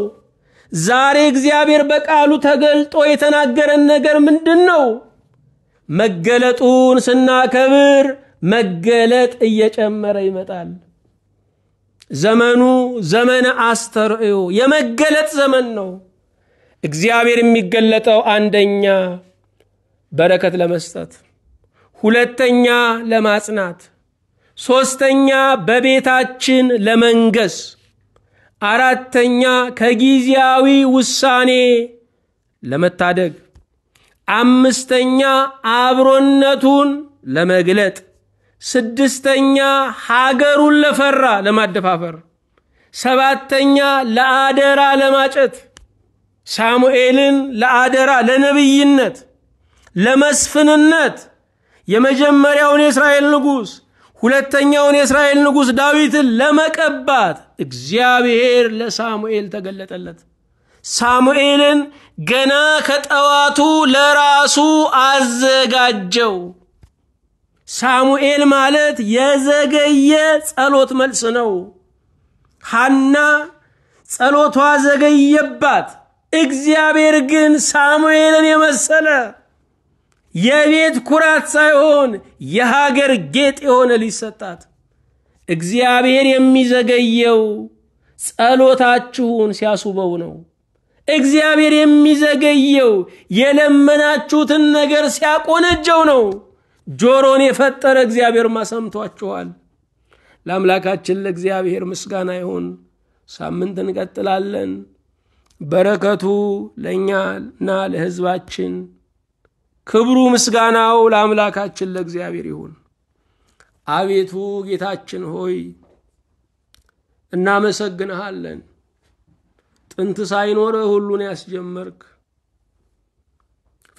ዛሬ እግዚአብሔር በቃሉ ተገልጦ የተናገረን ነገር ምንድነው? መገለጡን ስናከብር መገለጥ እየጨመረ ይመጣል። ዘመኑ ዘመነ አስተርእዮ የመገለጥ ዘመን ነው። እግዚአብሔር የሚገለጠው አንደኛ በረከት ለመስጠት፣ ሁለተኛ ለማጽናት፣ ሶስተኛ በቤታችን ለመንገስ፣ አራተኛ ከጊዜያዊ ውሳኔ ለመታደግ፣ አምስተኛ አብሮነቱን ለመግለጥ፣ ስድስተኛ ሀገሩን ለፈራ ለማደፋፈር፣ ሰባተኛ ለአደራ ለማጨት፣ ሳሙኤልን ለአደራ ለነብይነት ለመስፍንነት የመጀመሪያውን የእስራኤል ንጉስ ሁለተኛውን የእስራኤል ንጉስ ዳዊትን ለመቀባት እግዚአብሔር ለሳሙኤል ተገለጠለት። ሳሙኤልን ገና ከጠዋቱ ለራሱ አዘጋጀው። ሳሙኤል ማለት የዘገየ ጸሎት መልስ ነው። ሐና ጸሎቷ ዘገየባት። እግዚአብሔር ግን ሳሙኤልን የመሰለ የቤት ኩራት ሳይሆን የሀገር ጌጥ የሆነ ሊሰጣት። እግዚአብሔር የሚዘገየው ጸሎታችሁን ሲያስበው ነው። እግዚአብሔር የሚዘገየው የለመናችሁትን ነገር ሲያቆነጀው ነው። ጆሮን የፈጠረ እግዚአብሔር ማሰምቷችኋል። ለአምላካችን ለእግዚአብሔር ምስጋና ይሁን። ሳምንት እንቀጥላለን። በረከቱ ለኛና ለሕዝባችን፣ ክብሩ ምስጋናው ለአምላካችን ለእግዚአብሔር ይሁን። አቤቱ ጌታችን ሆይ እናመሰግንሃለን። ጥንት ሳይኖር ሁሉን ያስጀመርክ፣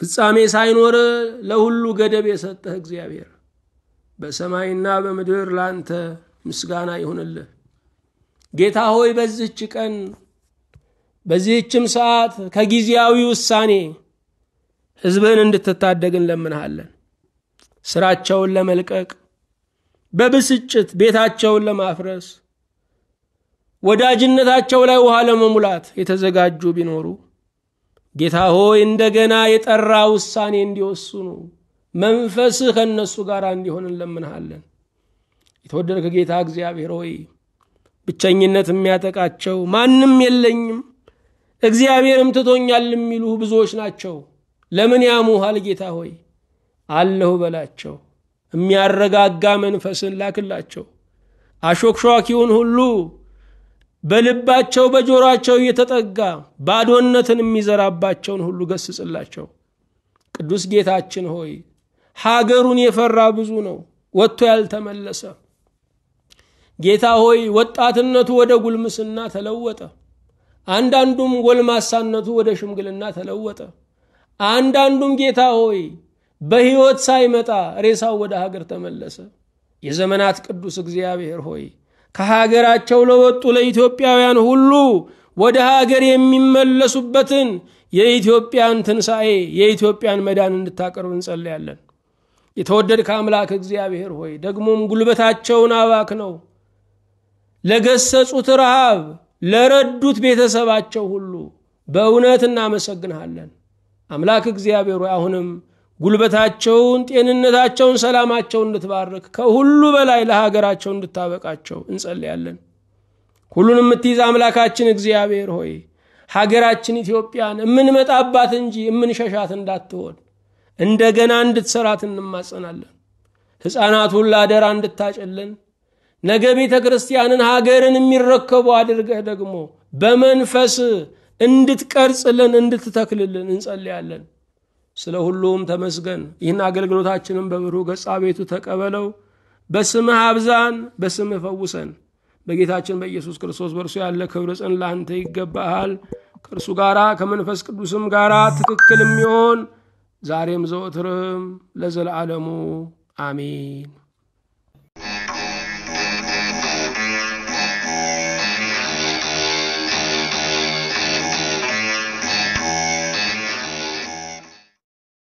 ፍጻሜ ሳይኖር ለሁሉ ገደብ የሰጠህ እግዚአብሔር በሰማይና በምድር ላንተ ምስጋና ይሁንልህ። ጌታ ሆይ በዚህች ቀን በዚህችም ሰዓት ከጊዜያዊ ውሳኔ ሕዝብን እንድትታደግን ለምንሃለን። ስራቸውን ለመልቀቅ፣ በብስጭት ቤታቸውን ለማፍረስ፣ ወዳጅነታቸው ላይ ውሃ ለመሙላት የተዘጋጁ ቢኖሩ ጌታ ሆይ እንደገና የጠራ ውሳኔ እንዲወስኑ መንፈስህ ከነሱ ጋር እንዲሆን ለምንሃለን። የተወደድከ ጌታ እግዚአብሔር ሆይ ብቸኝነት የሚያጠቃቸው ማንም የለኝም እግዚአብሔርም ትቶኛል የሚሉ ብዙዎች ናቸው። ለምን ያሙሃል? ጌታ ሆይ አለሁ በላቸው። የሚያረጋጋ መንፈስን ላክላቸው። አሾክሿኪውን ሁሉ በልባቸው በጆሮአቸው እየተጠጋ ባዶነትን የሚዘራባቸውን ሁሉ ገስጽላቸው። ቅዱስ ጌታችን ሆይ ሀገሩን የፈራ ብዙ ነው፣ ወጥቶ ያልተመለሰ። ጌታ ሆይ ወጣትነቱ ወደ ጉልምስና ተለወጠ። አንዳንዱም ጎልማሳነቱ ወደ ሽምግልና ተለወጠ። አንዳንዱም ጌታ ሆይ በሕይወት ሳይመጣ ሬሳው ወደ ሀገር ተመለሰ። የዘመናት ቅዱስ እግዚአብሔር ሆይ ከሀገራቸው ለወጡ ለኢትዮጵያውያን ሁሉ ወደ ሀገር የሚመለሱበትን የኢትዮጵያን ትንሣኤ የኢትዮጵያን መዳን እንድታቀርብ እንጸልያለን። የተወደድከ አምላክ እግዚአብሔር ሆይ ደግሞም ጉልበታቸውን አባክነው ለገሰጹት ረሃብ ለረዱት ቤተሰባቸው ሁሉ በእውነት እናመሰግንሃለን። አምላክ እግዚአብሔር ሆይ አሁንም ጉልበታቸውን፣ ጤንነታቸውን፣ ሰላማቸውን እንድትባርክ ከሁሉ በላይ ለሀገራቸው እንድታበቃቸው እንጸልያለን። ሁሉን የምትይዝ አምላካችን እግዚአብሔር ሆይ ሀገራችን ኢትዮጵያን የምንመጣባት እንጂ የምንሸሻት እንዳትሆን እንደገና እንድትሰራት እንማጸናለን። ሕፃናቱን ለአደራ እንድታጨልን፣ ነገ ቤተ ክርስቲያንን ሀገርን የሚረከቡ አድርገህ ደግሞ በመንፈስ እንድትቀርጽልን እንድትተክልልን እንጸልያለን። ስለ ሁሉም ተመስገን። ይህን አገልግሎታችንን በብሩህ ገጽ አቤቱ ተቀበለው። በስምህ አብዛን፣ በስምህ ፈውሰን። በጌታችን በኢየሱስ ክርስቶስ በእርሱ ያለ ክብር ጽን ላንተ ይገባሃል። ከእርሱ ጋራ ከመንፈስ ቅዱስም ጋራ ትክክል የሚሆን ዛሬም ዘወትርም ለዘለዓለሙ አሜን።